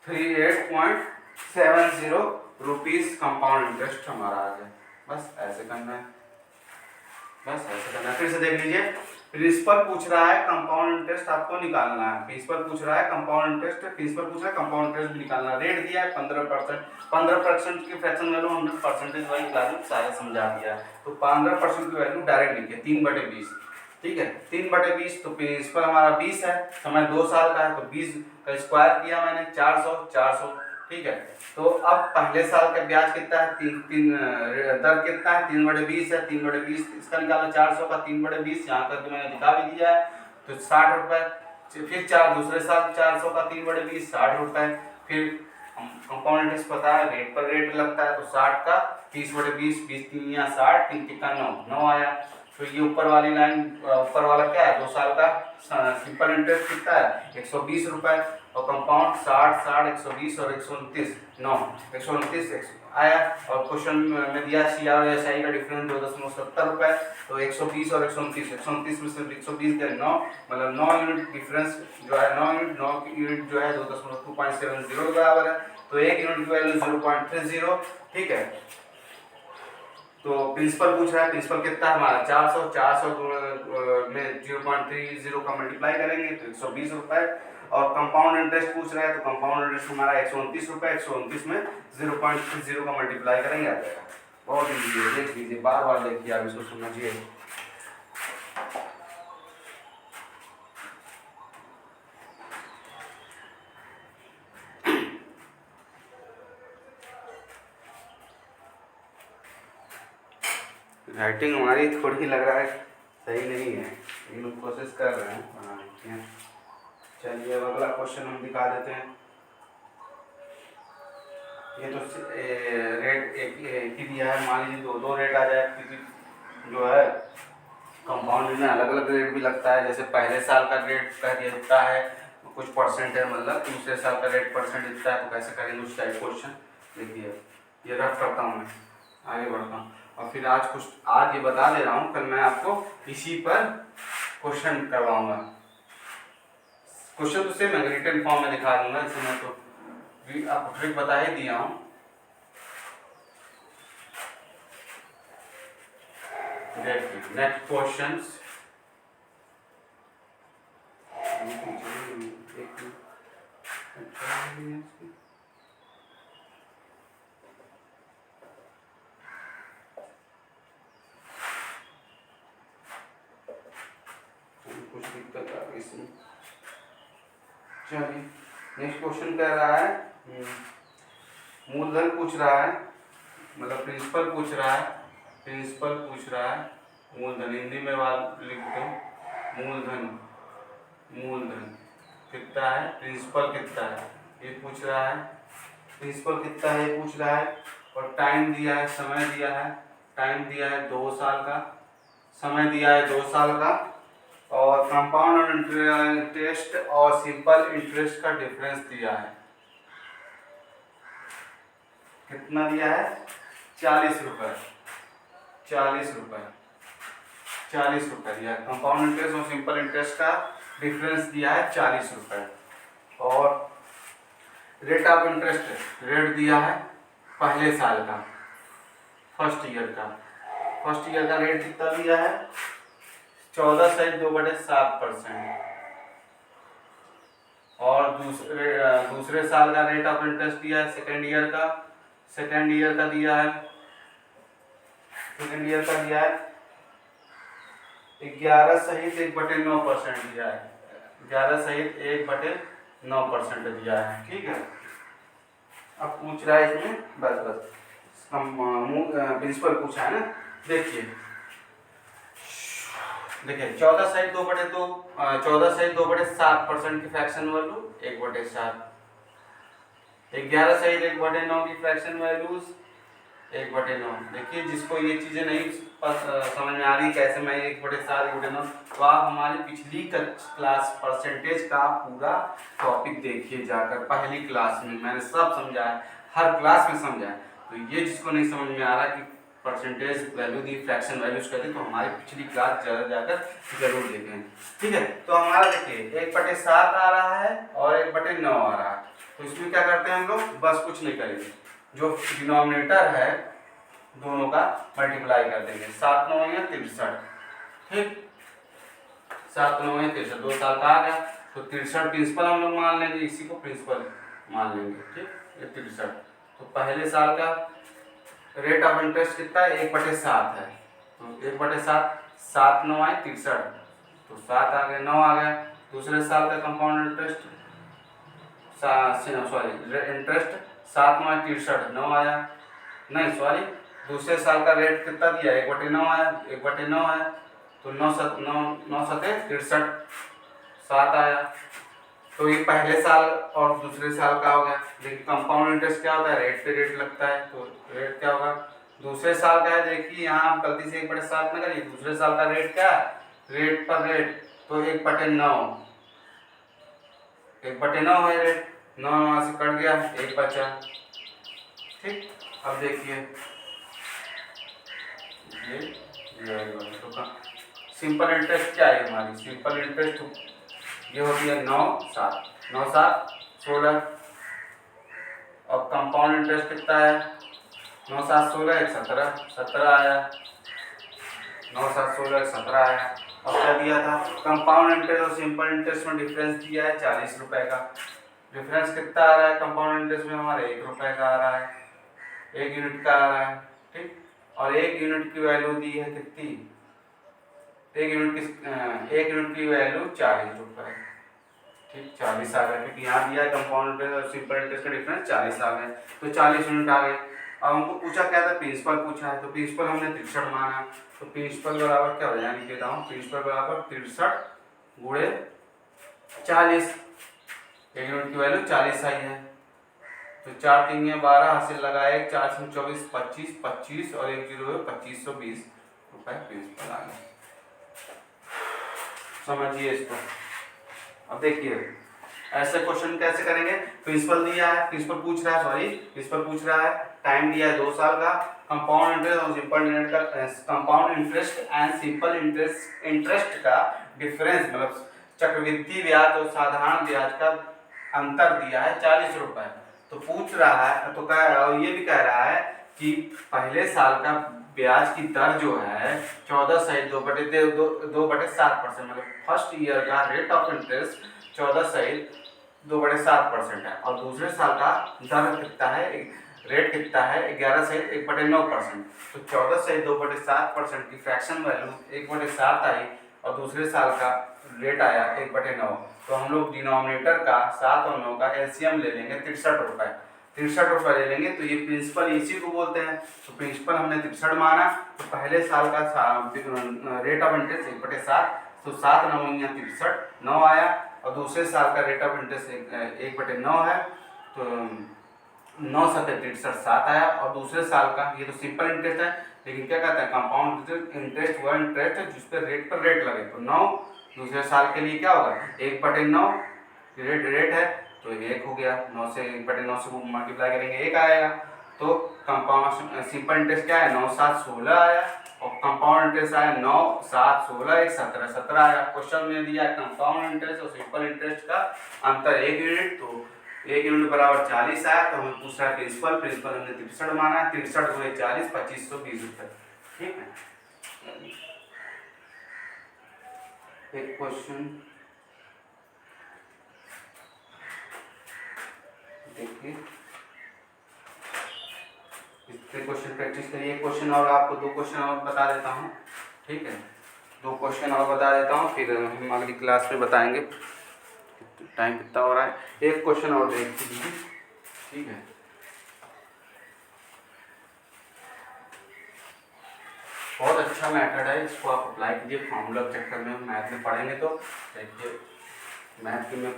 38.70 रुपीज कंपाउंड इंटरेस्ट हमारा आ गया। बस ऐसे करना है, बस ऐसे करना है। फिर से देख लीजिए, प्रिंसिपल पूछ रहा है कंपाउंड इंटरेस्ट आपको निकालना है, प्रिंसिपल पूछ रहा है कंपाउंड इंटरेस्ट, प्रिंसिपल पूछ रहा है कंपाउंड इंटरेस्ट भी निकालना है। रेट दिया है 15%, 15% की फ्रैक्शन वैल्यू हमने परसेंटेज वाली क्लास में सारा समझा दिया है, तो 15% की वैल्यू डायरेक्ट लिखिए 3/20, ठीक है, 3/20। तो प्रिंसिपल हमारा 20 है, समय 2 साल का है, तो 20 का स्क्वायर किया मैंने 400, ठीक है। तो अब पहले साल का ब्याज कितना है, दर कितना है 3/20 है, 3/20 इसका निकाला 400 का 3/20 यहाँ करके मैंने दिखा भी दिया है, तो 60 रुपये। फिर दूसरे साल 400 का 3/20 60 रुपये। फिर कंपाउंड इंटरेस्ट पता है रेट पर रेट लगता है, तो 60 का 30/20, 20 3 या 60, 3 तिक्का 9 आया। तो ये ऊपर वाली लाइन, ऊपर वाला क्या है 2 साल का सिंपल इंटरेस्ट कितना है 120 रुपये, और कंपाउंड 60 60 120 और 129 आया। और क्वेश्चन में दिया CR और SI का डिफरेंस 2.70 रुपये, तो 120 और 129 में से 120 गया 9, मतलब 9 यूनिट डिफरेंस जो है 9 यूनिट जो है 2.70 के बराबर है, तो 1 यूनिट की वैल्यू 0.30, ठीक है। तो प्रिंसिपल पूछ रहा है, प्रिंसिपल कितना है हमारा 400 में 0.30 का मल्टीप्लाई करेंगे तो 120 रुपये, और कंपाउंड इंटरेस्ट पूछ रहा है, तो कंपाउंड इंटरेस्ट हमारा 129 रुपये, 129 में 0.30 का मल्टीप्लाई करेंगे आ जाएगा। बहुत ईजी है, देख लीजिए, बार बार देखिए, आप इसको समझिए। राइटिंग हमारी थोड़ी लग रहा है सही नहीं है, लेकिन कोशिश कर रहे हैं बनाने की। चलिए अब अगला क्वेश्चन हम दिखा देते हैं। ये तो रेट एक ही दिया है, मान लीजिए दो दो रेट आ जाए, क्योंकि जो है कंपाउंड में अलग अलग रेट भी लगता है। जैसे पहले साल का रेट कह दिया है कुछ परसेंट है, मतलब दूसरे साल का रेट परसेंट इतना है, तो कैसे करेंगे उस टाइप क्वेश्चन। देखिए ये रफ करता हूँ, मैं आगे बढ़ता हूँ और फिर आज ये बता दे रहा हूँ, कल मैं आपको इसी पर क्वेश्चन करवाऊँगा। क्वेश्चन तो सेम है, रिटन फॉर्म में दिखा दूंगा, इसमें तो आपको ट्रिक बता ही दिया हूँ। देखिए नेक्स्ट क्वेश्चंस, कुछ दिक्कत आ गई इसमें। चलिए नेक्स्ट क्वेश्चन कह रहा है, मूलधन पूछ रहा है, मतलब प्रिंसिपल पूछ रहा है, मूलधन हिंदी में बात लिख दो, मूलधन कितना है, प्रिंसिपल कितना है ये पूछ रहा है, प्रिंसिपल कितना है ये पूछ रहा है, और टाइम दिया है, समय दिया है, टाइम दिया है 2 साल का, समय दिया है 2 साल का, और कंपाउंड इंटरेस्ट और सिंपल इंटरेस्ट का डिफरेंस दिया है। कितना दिया है, 40 रुपये, 40 रुपये दिया है। कंपाउंड इंटरेस्ट और सिंपल इंटरेस्ट का डिफरेंस दिया है 40 रुपये, और रेट ऑफ इंटरेस्ट रेट दिया है पहले साल का, फर्स्ट ईयर का रेट कितना दिया है, 14.2/7%, और दूसरे साल का रेट ऑफ इंटरेस्ट दिया है सेकेंड ईयर का दिया है 11 सहित 1/9% दिया है, 11 सहित 1/9% दिया है। ठीक है, अब पूछ रहा है इसमें बस प्रिंसिपल पूछा है ना। देखिए 14 सहित 2/7% की फ्रैक्शन वैल्यू 1/7, 11 सहित 1/9 की फ्रैक्शन वैल्यूज 1/9। देखिए जिसको ये चीज़ें नहीं समझ में आ रही कैसे मैं 1/7 1/9, तो आप हमारी पिछली क्लास परसेंटेज का पूरा टॉपिक देखिए जाकर, पहली क्लास में मैंने सब समझाया, हर क्लास में समझाया। तो ये जिसको नहीं समझ में आ रहा कि परसेंटेज वैल्यू दी, फ्रैक्शन वैल्यूज कहते, तो हमारी पिछली क्लास जाकर जरूर देखें। ठीक है, तो हमारा देखिए 1/7 आ रहा है और 1/9 आ रहा है, तो इसमें क्या करते हैं हम लोग, बस कुछ नहीं करेंगे, जो डिनोमिनेटर है दोनों का मल्टीप्लाई कर देंगे, 7 9 या 63। ठीक, 7 9 या 63, 2 साल का आ गया, तो 63 प्रिंसिपल हम लोग मान लेंगे, इसी को प्रिंसिपल मान लेंगे। ठीक, ये 63, तो पहले साल का रेट ऑफ इंटरेस्ट कितना है, 1/7 है, तो 1/7, 7 9 आए 63, तो 7 आ गया, 9 आ गया। दूसरे साल का कंपाउंड इंटरेस्ट इंटरेस्ट 7 9 63, 9 आया, नहीं सॉरी, दूसरे साल का रेट कितना दिया, 1/9 आया, 1/9 आया, तो 9 7 63, 7 आया। तो ये पहले साल और दूसरे साल का हो गया। लेकिन कंपाउंड इंटरेस्ट क्या होता है, रेट पे रेट लगता है, तो रेट क्या होगा, दूसरे साल का है, देखिए यहाँ आप गलती से 1/7 ना करिए, दूसरे साल का रेट क्या है, रेट पर रेट, तो 1/9, 1/9 है रेट, 9 वहाँ से कट गया, 1 बचा। ठीक, अब देखिए ये सिंपल इंटरेस्ट क्या है हमारी, सिंपल इंटरेस्ट ये होती है 9 7 16, और कंपाउंड इंटरेस्ट कितना है, 9 7 16 1 17 आया, 9 7 16 1 17 आया। और क्या दिया था, कंपाउंड इंटरेस्ट और सिंपल इंटरेस्ट में डिफरेंस दिया है 40 रुपए का। डिफरेंस कितना आ रहा है, कंपाउंड इंटरेस्ट में हमारे 1 रुपए का आ रहा है, 1 यूनिट का आ रहा है। ठीक, और 1 यूनिट की वैल्यू दी है कितनी, 1 यूनिट की वैल्यू 40 रुपए। ठीक, 40 आ गए, क्योंकि यहाँ दिया है कंपाउंड इंटरेस्ट और सिंपल इंटरेस्ट का डिफरेंस 40 आ गए, तो 40 यूनिट आ गए। अब हमको पूछा क्या था, प्रिंसिपल पूछा है, तो प्रिंसिपल हमने 63 माना, तो प्रिंसिपल बराबर क्या हो जाएगा, लिख देता हूँ, प्रिंसिपल बराबर 63 गुणे 40, एक यूनिट की वैल्यू 40 आई है, तो 4 3 में 12 हासिल लगाए, 4 से 24 25 25 और 1 जीरो है 2520 रुपए प्रिंसिपल आ गया। समझिए इसको। अब देखिए ऐसे क्वेश्चन कैसे करेंगे, प्रिंसिपल दिया है, प्रिंसिपल पूछ रहा है, सॉरी प्रिंसिपल पूछ रहा है, टाइम दिया है 2 साल का, कंपाउंड इंटरेस्ट और सिंपल इंटरेस्ट का, compound interest and simple interest का डिफरेंस, मतलब चक्रवृद्धि ब्याज और साधारण ब्याज का अंतर दिया है 40 रुपए। तो पूछ रहा है, तो और ये भी कह रहा है कि पहले साल का ब्याज की दर जो है 14/2/7%, मतलब फर्स्ट ईयर का रेट ऑफ इंटरेस्ट 14/2/7% है, और दूसरे साल का दर कितना है, रेट कितना है 11/1/9%। तो 14/2/7% की फ्रैक्शन वैल्यू 1/7 आई, और दूसरे साल का रेट आया 1/9। तो हम लोग डिनोमिनेटर का 7 और 9 का एलसीएम ले लेंगे 63 रुपए, 63 रुपए ले लेंगे, तो ये प्रिंसिपल इसी को बोलते हैं। तो प्रिंसिपल हमने 63 माना, तो पहले साल का रेट ऑफ इंटरेस्ट 1/7, तो 7 9 63 9 आया, और दूसरे साल का रेट ऑफ इंटरेस्ट 1/9 है, तो 9 7 63 7 आया, और दूसरे साल का ये तो सिंपल इंटरेस्ट है, लेकिन क्या कहते हैं कंपाउंड इंटरेस्ट, वह इंटरेस्ट है जिस पर रेट लगे, तो 9 दूसरे साल के लिए क्या होगा 1/9 रेट है, तो 1 हो गया, 9 से 1/9 से मल्टीप्लाई करेंगे 1 आएगा। तो कंपाउंड सिंपल इंटरेस्ट क्या है 9 7 16 आया, और कंपाउंड इंटरेस्ट आया 9 7 16 1 17 17 आया। क्वेश्चन में दिया कंपाउंड इंटरेस्ट और सिंपल इंटरेस्ट का अंतर 1 यूनिट, तो 1 यूनिट बराबर 40 आया, तो हमें पूछ रहा है प्रिंसिपल हमने 63 माना, 63 गुणे 40 2520 रुपये, ठीक है। एक क्वेश्चन देखिए, इसके क्वेश्चन प्रैक्टिस करिए। क्वेश्चन और आपको 2 क्वेश्चन और बता देता हूँ, ठीक है, 2 क्वेश्चन और बता देता हूँ, फिर हम अगली क्लास में बताएंगे, टाइम कितना हो रहा है। एक क्वेश्चन और देख लीजिए, ठीक है, बहुत अच्छा मेथड है, इसको आप अप्लाई कीजिए फॉर्मूला चक्कर में, मैथ में पढ़ेंगे तो देखिए, मैथ में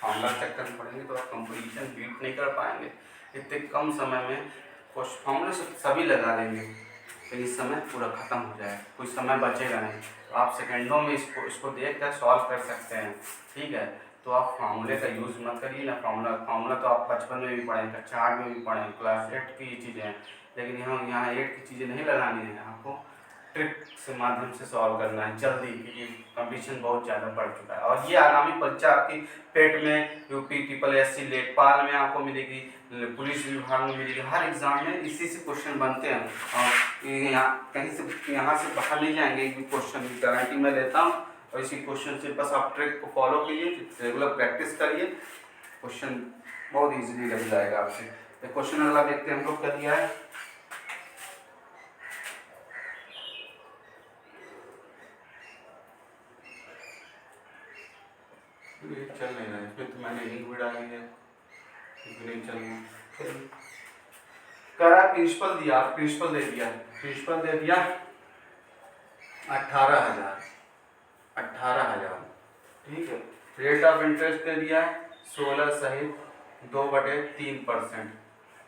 फॉर्मूला चक्कर में पढ़ेंगे तो आप कंपोजिशन बीट नहीं कर पाएंगे, इतने कम समय में फॉर्मूले सभी लगा लेंगे, तो इस समय पूरा खत्म हो जाएगा, कोई समय बचेगा नहीं, तो आप सेकंडों में इसको देख कर सॉल्व कर सकते हैं, ठीक है। तो आप फार्मूले का यूज़ मत करिए ना, फार्मूला तो आप बचपन में भी पढ़ें, कक्षा 8 में भी पढ़ें, क्लास 8 की ये चीज़ें हैं, लेकिन यहाँ 8 की चीज़ें नहीं लगानी है, आपको ट्रिक से माध्यम से सॉल्व करना है जल्दी, क्योंकि कंपटीशन बहुत ज़्यादा बढ़ चुका है, और ये आगामी परीक्षा आपकी पेट में, यूपी SSC लेखपाल में आपको मिलेगी, पुलिस विभाग में मिलेगी, हर एग्जाम में इसी से क्वेश्चन बनते हैं, और यहाँ कहीं से यहाँ से बाहर नहीं जाएंगे, क्वेश्चन की गारंटी मैं लेता हूँ, और इसी क्वेश्चन से बस आप ट्रिक को फॉलो कीजिए, रेगुलर प्रैक्टिस करिए, क्वेश्चन बहुत ईजिली लग जाएगा आपसे। क्वेश्चन अगला देखते हैं हम लोग क्या दिया है, चल नहीं रहा है, इसमें तो मैंने लिंक भी डाली है, नहीं चल रहा, करा प्रिंसिपल दिया, प्रिंसिपल दे दिया 18,000, ठीक है, रेट ऑफ इंटरेस्ट दे दिया 16 सहित 2/3%,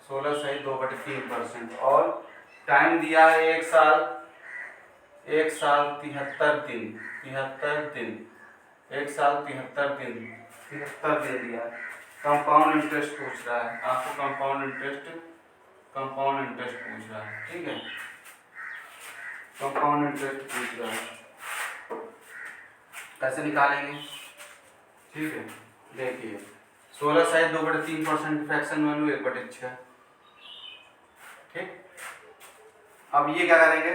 16 सहित 2/3%, और टाइम दिया है 1 साल 73 दिन, 1 साल 73 दिन दिया। कंपाउंड इंटरेस्ट पूछ रहा है आपको, कंपाउंड इंटरेस्ट पूछ रहा है, ठीक है, कंपाउंड इंटरेस्ट पूछ रहा है, कैसे निकालेंगे, ठीक है, देखिए 16 सहित 2/3% की फ्रैक्शन वैल्यू 1/6, ठीक। अब ये क्या करेंगे,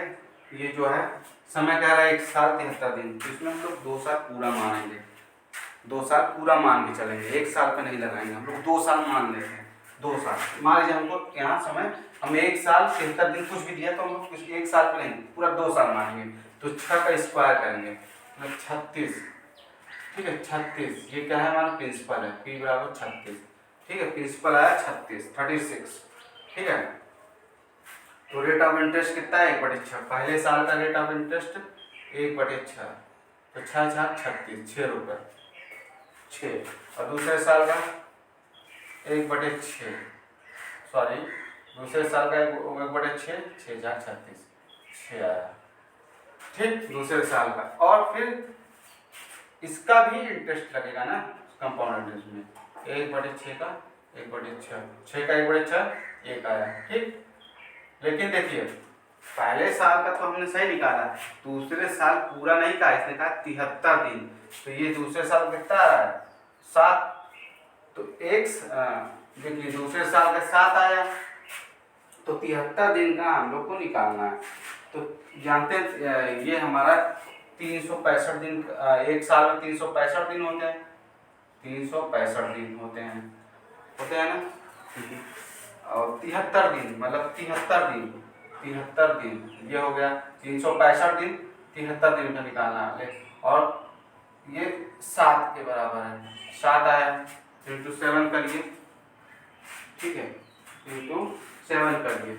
ये जो है समय कह रहा है 1 साल 73 दिन, तो इसमें हम लोग 2 साल पूरा मानेंगे, 2 साल पूरा मान के चलेंगे, 1 साल पे नहीं लगाएंगे हम लोग, 2 साल मान लेते हैं, 2 साल मान लीजिए हमको यहाँ समय, हमें 1 साल 73 दिन कुछ भी दिया, तो हम लोग कुछ 1 साल पे नहीं पूरा 2 साल मानेंगे, तो 6 का स्क्वायर करेंगे, मतलब 36, ठीक है, 36, ये क्या है हमारा प्रिंसिपल है, P बराबर 36, ठीक है, प्रिंसिपल आया 36, ठीक है। तो रेट ऑफ इंटरेस्ट कितना है 1/6। पहले साल का रेट ऑफ इंटरेस्ट 1/6, तो 6×6 = 36, 6 रुपये 6। और दूसरे साल का 1/6, सॉरी दूसरे साल का 1/6, 6×6 = 36, 6 आया। ठीक, दूसरे साल का। और फिर इसका भी इंटरेस्ट लगेगा ना कंपाउंड इंटरेस्ट में, 1/6 का 1/6, 6 का 1/6 1 आया। ठीक, लेकिन देखिए पहले साल का तो हमने सही निकाला, दूसरे साल पूरा नहीं कहा, इसने कहा 73 दिन। तो ये दूसरे साल कितना आ रहा है 7, तो देखिए दूसरे साल का 7 आया, तो 73 दिन का हम लोग को निकालना है। तो जानते हैं ये हमारा 365 दिन, एक साल में 365 दिन होते हैं, 365 दिन होते हैं ना। और 73 दिन मतलब 73 दिन ये हो गया, 365 दिन 73 दिन का निकालना है। और ये 7 के बराबर है, 7 आया, इंटू 7 करिए। ठीक है, इंटू 7 करिए,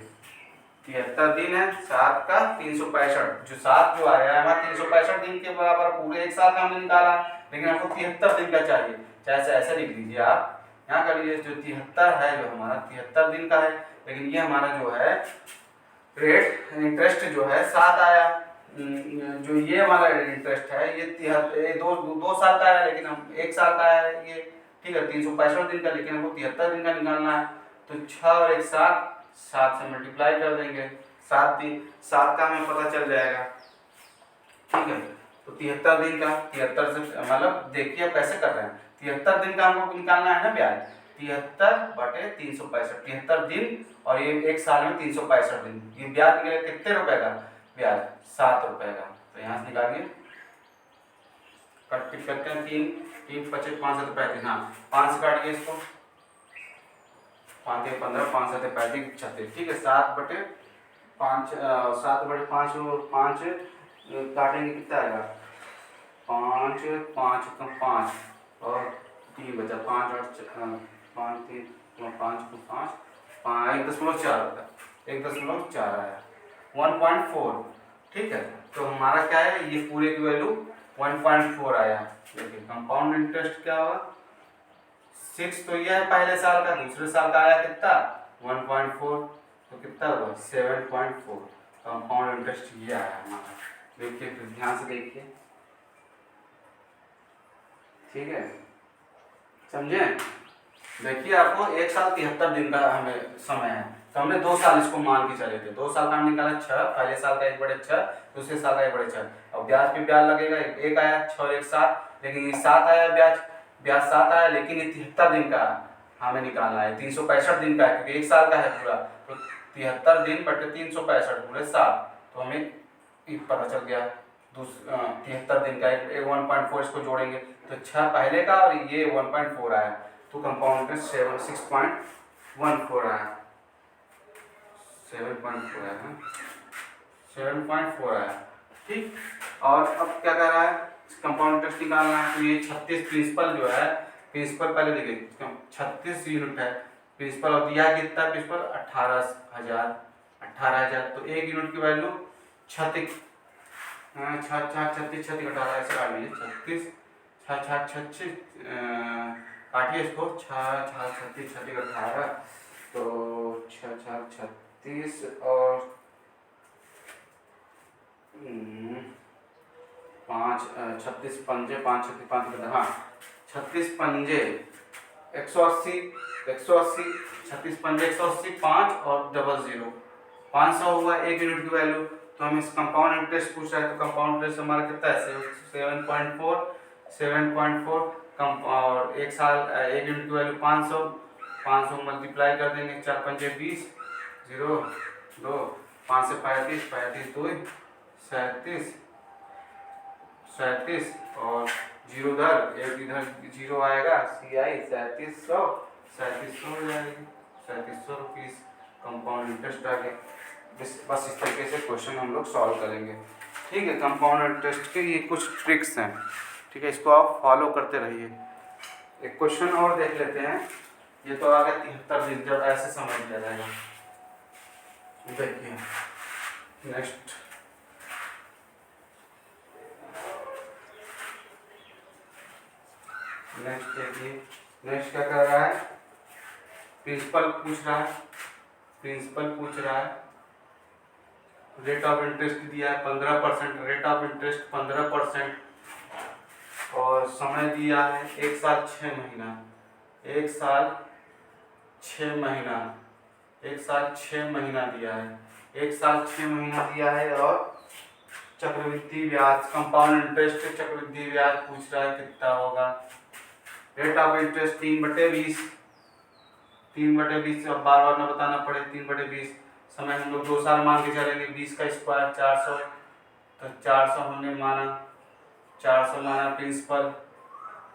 73 दिन है, 7 का 365, जो 7 जो आया है हमारा 365 दिन के बराबर, पूरे एक साल का हमने निकाला, लेकिन आपको 73 दिन का चाहिए। चाहे ऐसे लिख लीजिए आप, यहाँ कर लीजिए जो 73 है, जो हमारा 73 दिन का है, लेकिन ये हमारा जो है रेट इंटरेस्ट जो है 7 आया। जो ये हमारा इंटरेस्ट है ये दो साल का है, लेकिन हम एक साल का है ये। ठीक है, 365 दिन का, लेकिन हमको 73 दिन का निकालना है। तो 6 और 1 7 से मल्टीप्लाई कर देंगे, 7 का हमें पता चल जाएगा। ठीक है, तो 73 दिन का 73 से मतलब देखिए अब कैसे कर रहे हैं, 73 दिन का हमको निकालना है ना ब्याज, 73/365, 73 दिन, और ये एक साल में 365 दिन। ये ब्याज निकलेगा कितने रुपए का ब्याज, 7 रुपए का। तो यहाँ से निकालिए, कट करते हैं, 3 25 5 7 35, हाँ 5 से काटिए इसको, 5 15 5 7 35 36। ठीक है, 7/5 7/5 और 5 काटेंगे कितना आएगा, 5 5 का 5 और 3 बचा, 5 और 5 3 5 को 5 1.4 होता, 1.4 आया, 1.4। ठीक है, तो हमारा क्या है, ये पूरे की वैल्यू 1.4 आया। लेकिन कंपाउंड इंटरेस्ट क्या होगा, 6 तो यह है पहले साल का, दूसरे साल का आया कितना 1.4, तो कितना हुआ 7.4। कंपाउंड इंटरेस्ट ये आया हमारा। देखिए फिर ध्यान से देखिए, ठीक है, समझे। देखिए आपको एक साल 73 दिन का हमें समय है, तो हमने 2 साल इसको मान के चले थे। 2 साल का हमने निकाला 6, पहले साल का 1/6, दूसरे साल का 1/6। अब ब्याज पे ब्याज लगेगा, एक आया 6 और 1 7, लेकिन ये 7 आया ब्याज 7 आया, लेकिन ये 73 दिन का हमें निकालना है, 365 दिन का है, क्योंकि एक साल का है पूरा। तो 73 दिन बटे 365 पूरे 7, तो हमें पता चल गया 73 दिन का। 1.4 इसको जोड़ेंगे तो 6 पहले का और ये 1.4 आया, तो कंपाउंड इंटरेस्ट 6.14 आया, 7.4 आया, 7.4 आया। ठीक, और अब क्या कर रहा है, कंपाउंड इंटरेस्ट निकालना है। तो ये 36 प्रिंसिपल जो है, प्रिंसिपल पहले देखिए 36 यूनिट है प्रिंसिपल, और दिया कितना प्रिंसिपल 18,000। तो 1 यूनिट की वैल्यू 36 36 घटा रहा है, ऐसे काट लीजिए 36 6 काटिए इसको, 6 36 36 18, तो 6 36 और 5 36 पंजे 5 36 5, हाँ 36 पंजे 180, 36 पंजे 180, 5 और 00 500 हुआ 1 यूनिट की वैल्यू। तो हम इस कंपाउंड इंटरेस्ट पूछ रहा है, तो कंपाउंड इंटरेस्ट हमारा कितना है 7.4 कम, और एक साल 1 यूनिट की वैल्यू 500 मल्टीप्लाई कर देंगे, 4 पंजे 20, 0 2 5 से 35 35 2 37 और 0 इधर, एक इधर 0 आएगा, CI 3700 हो जाएगी, 3700 रुपीज़ कंपाउंड इंटरेस्ट आ गया। बस इस तरीके से क्वेश्चन हम लोग सॉल्व करेंगे। ठीक है, कंपाउंड इंटरेस्ट के ये कुछ ट्रिक्स हैं, ठीक है, इसको आप फॉलो करते रहिए। एक क्वेश्चन और देख लेते हैं, ये तो आ गया 73 दिन, जब ऐसे समझ लिया जाएगा। देखिए नेक्स्ट देखिए, नेक्स्ट क्या कर रहा है, प्रिंसिपल पूछ रहा है, रेट ऑफ इंटरेस्ट दिया है 15%, रेट ऑफ इंटरेस्ट 15%, और समय दिया है 1 साल 6 महीना, 1 साल 6 महीना, 1 साल 6 महीना दिया है, 1 साल 6 महीना दिया है, और चक्रवृद्धि ब्याज कंपाउंड इंटरेस्ट चक्रवृद्धि ब्याज पूछ रहा है कितना होगा। रेट ऑफ इंटरेस्ट 3/20, 3/20 अब बार बार ना बताना पड़े, 3/20 समय हम लोग 2 साल मान के चलेंगे, 20 का स्क्वायर 400, तो 400 हमने माना, 400 माना प्रिंसिपल,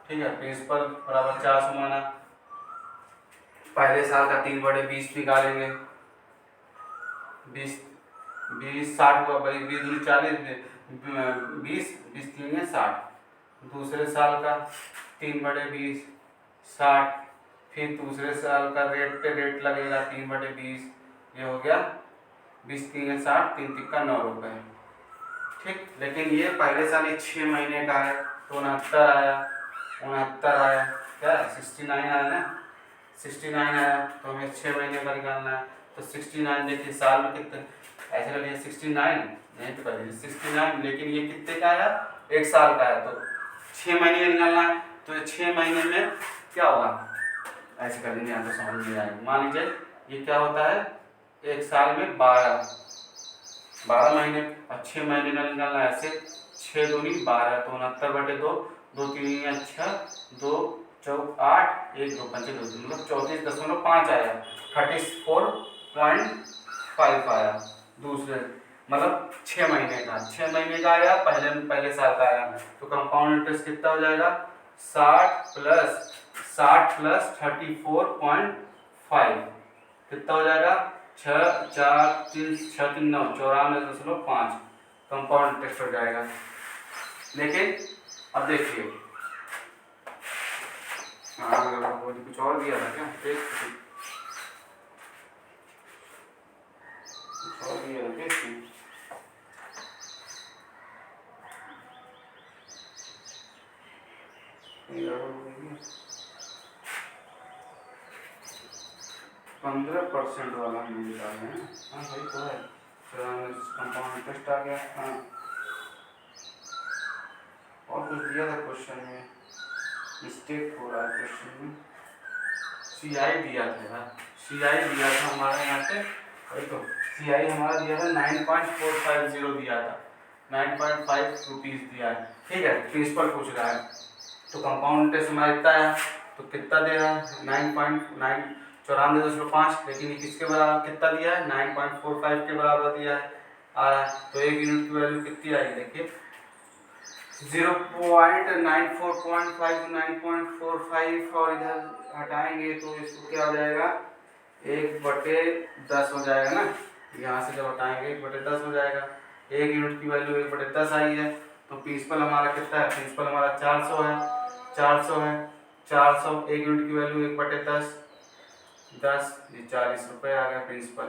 ठीक है, प्रिंसिपल बराबर 400 माना, पहले साल का 3/20 निकालेंगे, 20 60 हुआ भाई, 20 दूनी 40, 20 3 है 60, दूसरे साल का 3/20 60, फिर दूसरे साल का रेट पे रेट लगेगा 3/20, ये हो गया 20 3 है 60, 3 तिक्का 9 रुपये, ठीक। लेकिन ये पहले साल ये 6 महीने का है, तो 69 आया, 69 आया, क्या 69 आया ना, 69 आया, तो हमें 6 महीने का निकालना है, तो 69 देखिए साल में कितने, ऐसे कर लिए 69 नहीं तो कर 69, लेकिन ये कितने का आया, 1 साल का है, तो 6 महीने का निकालना है, तो ये 6 महीने में क्या होगा, ऐसे कर लेंगे, यहाँ तो समझ नहीं आएगा। मान लीजिए ये क्या होता है, 1 साल में 12 महीने, और 6 महीने का निकालना है, ऐसे 6 दूनी 12, तो 69/2, 2 3 6, 2 4 8, 1 2 5 2 मतलब 34.5 आया, 34.5 आया, दूसरे मतलब 6 महीने का, 6 महीने का आया, पहले साल का आया, तो कंपाउंड इंटरेस्ट कितना हो जाएगा, 60 प्लस 34.5 कितना हो जाएगा, 6 4 3 6 3 9 94.5 कंपाउंड इंटरेस्ट हो जाएगा। लेकिन अब देखिए, कुछ और दिया था क्या, कुछ और दिया था क्या, 15% वाला हम निकाल रहे हैं, हाँ भाई तो है, कंपाउंड इंटरेस्ट आ गया, हाँ और कुछ दिया था क्वेश्चन में, मिस्टेक हो रहा है क्वेश्चन में, CI दिया था, CI दिया था हमारे यहाँ पे, वही तो CI हमारा दिया था 9.450 दिया था, 9.5 रुपीज़ दिया है, ठीक है। प्रिंसिपल पूछ रहा है, तो कंपाउंड इंटरेस्ट हमारा इतना है, तो कितना दे रहा है 94.5, लेकिन किसके बराबर कितना दिया है, 9.45 के बराबर दिया है आ रहा है, तो 1 यूनिट की वैल्यू कितनी आएगी, देखिए 0.94.5 9.45, और इधर हटाएंगे तो इसको क्या हो जाएगा, 1/10 हो जाएगा ना, यहाँ से जब हटाएंगे 1/10 हो जाएगा, 1 यूनिट की वैल्यू 1/10 आई है, तो प्रिंसिपल हमारा कितना है, प्रिंसिपल हमारा 400 है, 400 है, 400 1 यूनिट की वैल्यू 1/10, 10, ये 40 रुपये आ गया प्रिंसिपल।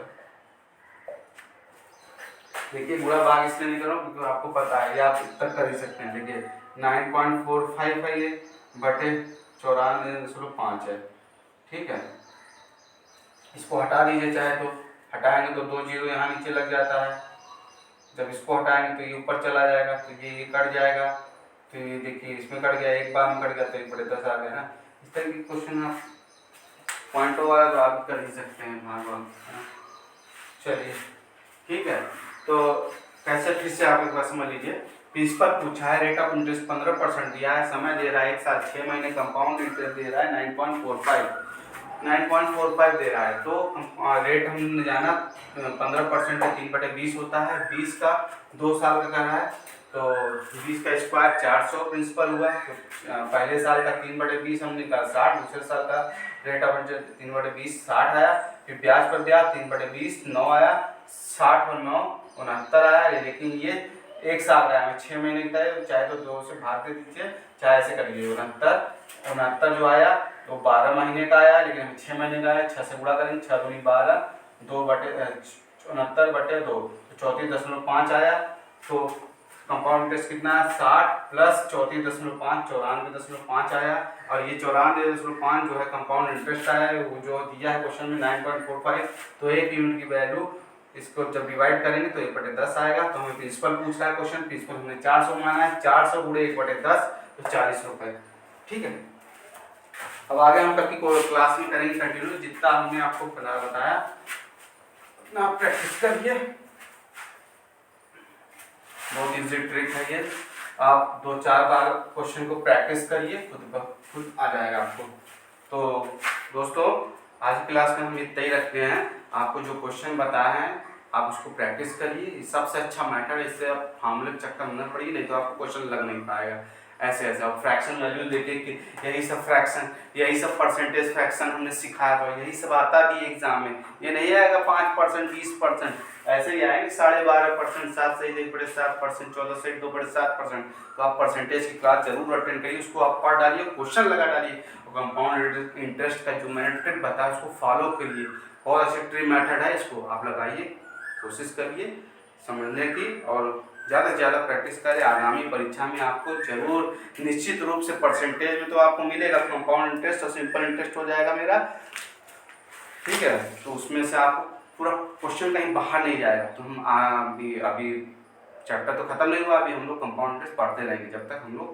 देखिए बुरा भाग इसलिए नहीं कर रहा हूँ क्योंकि आपको पता है, ये आप तक कर ही सकते हैं, देखिए 9.45 है, ये बटे 94.5 है, ठीक है। इसको हटा दीजिए चाहे तो, हटाएंगे तो 2 जीरो यहाँ नीचे लग जाता है, जब इसको हटाएंगे तो ये ऊपर चला जाएगा, तो ये कट जाएगा, तो ये देखिए इसमें कट गया, एक बार में कट गया, तो 1/10 आ गया ना। इस तरह के क्वेश्चन आप पॉइंटों वाला तो आप कर ही सकते हैं भाग। चलिए ठीक है, तो कैसे फिर से आप एक बार समझ लीजिए, प्रिंसिपल पूछा है, रेट ऑफ इंटरेस्ट 15% दिया है, समय दे रहा है 1 साल 6 महीने, कंपाउंड इंटरेस्ट दे रहा है 9.45 दे रहा है, तो रेट हमने जाना 15% का 3/20 होता है, 20 का 2 साल का कर रहा है, तो 20 का स्क्वायर 400 प्रिंसिपल हुआ, तो पहले साल का 3/20 हमने कहा 60, दूसरे साल का रेट ऑफ इंटरेस्ट 3/20 60 आया, फिर ब्याज पर ब्याज 3/20 9 आया, 60 और 9 69 आया, लेकिन ये 1 साल का है, 6 महीने का है, चाहे तो 2 से भाग दे दीजिए, चाहे ऐसे कर लीजिए, 69 जो आया तो 12 महीने का आया, लेकिन 6 महीने का है, 6 से गुणा करेंगे, 6 दूनी 12, 2 69/2 तो 34.5 आया। तो कंपाउंड इंटरेस्ट कितना है 60 प्लस 34.5 94.5 आया। और ये 94.5 जो है कंपाउंड इंटरेस्ट आया है, वो जो दिया है क्वेश्चन में 9.45। तो 1 यूनिट की वैल्यू इसको जब डिवाइड करेंगे तो 1/10 आएगा। तो हमें प्रिंसिपल पूछ रहा है क्वेश्चन, प्रिंसिपल हमने 400 माना है, 400 गुणे 1/10 तो 40 रुपये। ठीक है, अब आगे हम कल की क्लास में करेंगे कंटिन्यू। जितना हमने आपको बताया उतना आप प्रैक्टिस करिए, बहुत इजी ट्रिक है ये। आप 2-4 बार क्वेश्चन को प्रैक्टिस करिए, खुद आ जाएगा आपको। तो दोस्तों आज की क्लास में हम इतना ही रखते हैं। आपको जो क्वेश्चन बताए हैं आप उसको प्रैक्टिस करिए, सबसे अच्छा मैथड। इससे आप फार्मूले चक्कर न पड़िए, नहीं तो आपको क्वेश्चन लग नहीं पाएगा। ऐसे ऐसे अब फ्रैक्शन वैल्यू देखे कि यही सब फ्रैक्शन, यही सब परसेंटेज फ्रैक्शन हमने सिखाया था, यही सब आता भी एग्जाम में। ये नहीं आएगा 5% 20%, ऐसे ही आएंगे 12.5%, 7 से 1/7%, 14 से 2/7%। तो आप परसेंटेज की क्लास जरूर अटेंड करिए, उसको आप पढ़ डालिए, क्वेश्चन लगा डालिए। और कंपाउंड इंटरेस्ट का जो मैंने ट्रिक बताया उसको फॉलो करिए, बहुत अच्छी ट्रिक मेथड है, इसको आप लगाइए, कोशिश करिए समझने की और ज़्यादा से ज़्यादा प्रैक्टिस करें। आगामी परीक्षा में आपको जरूर निश्चित रूप से परसेंटेज में तो आपको मिलेगा कंपाउंड इंटरेस्ट और सिंपल इंटरेस्ट हो जाएगा मेरा। ठीक है, तो उसमें से आपको पूरा क्वेश्चन कहीं बाहर नहीं जाएगा। तो हम अभी चैप्टर तो खत्म नहीं हुआ, अभी हम लोग कंपाउंड इंटरेस्ट पढ़ते रहेंगे जब तक हम लोग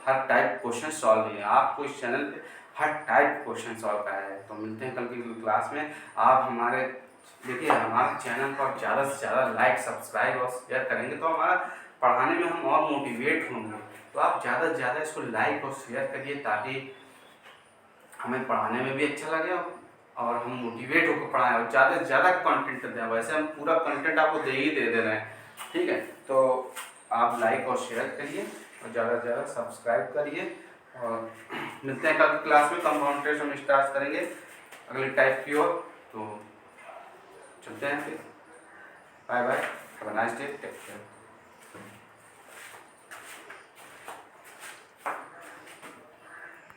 हर टाइप क्वेश्चन सॉल्व नहीं है। आपको इस चैनल पे हर टाइप क्वेश्चन सॉल्व कराया है। तो मिलते हैं कल की क्लास में। आप हमारे देखिए हमारे चैनल पर ज़्यादा से ज़्यादा लाइक सब्सक्राइब और शेयर करेंगे तो हमारा पढ़ाने में हम और मोटिवेट होंगे। तो आप ज़्यादा से ज़्यादा इसको लाइक और शेयर करिए ताकि हमें पढ़ाने में भी अच्छा लगे और हम मोटिवेट होकर पढ़ाएं और ज़्यादा से ज़्यादा कंटेंट दें। वैसे हम पूरा कंटेंट आपको दे रहे हैं। ठीक है, तो आप लाइक और शेयर करिए और ज़्यादा से ज़्यादा सब्सक्राइब करिए। और मिलते हैं कल क्लास में। कंपाउंड इंटरेस्ट हम स्टार्ट करेंगे अगले टाइप की ओर। तो चलते हैं फिर, bye bye, have a nice day, take care.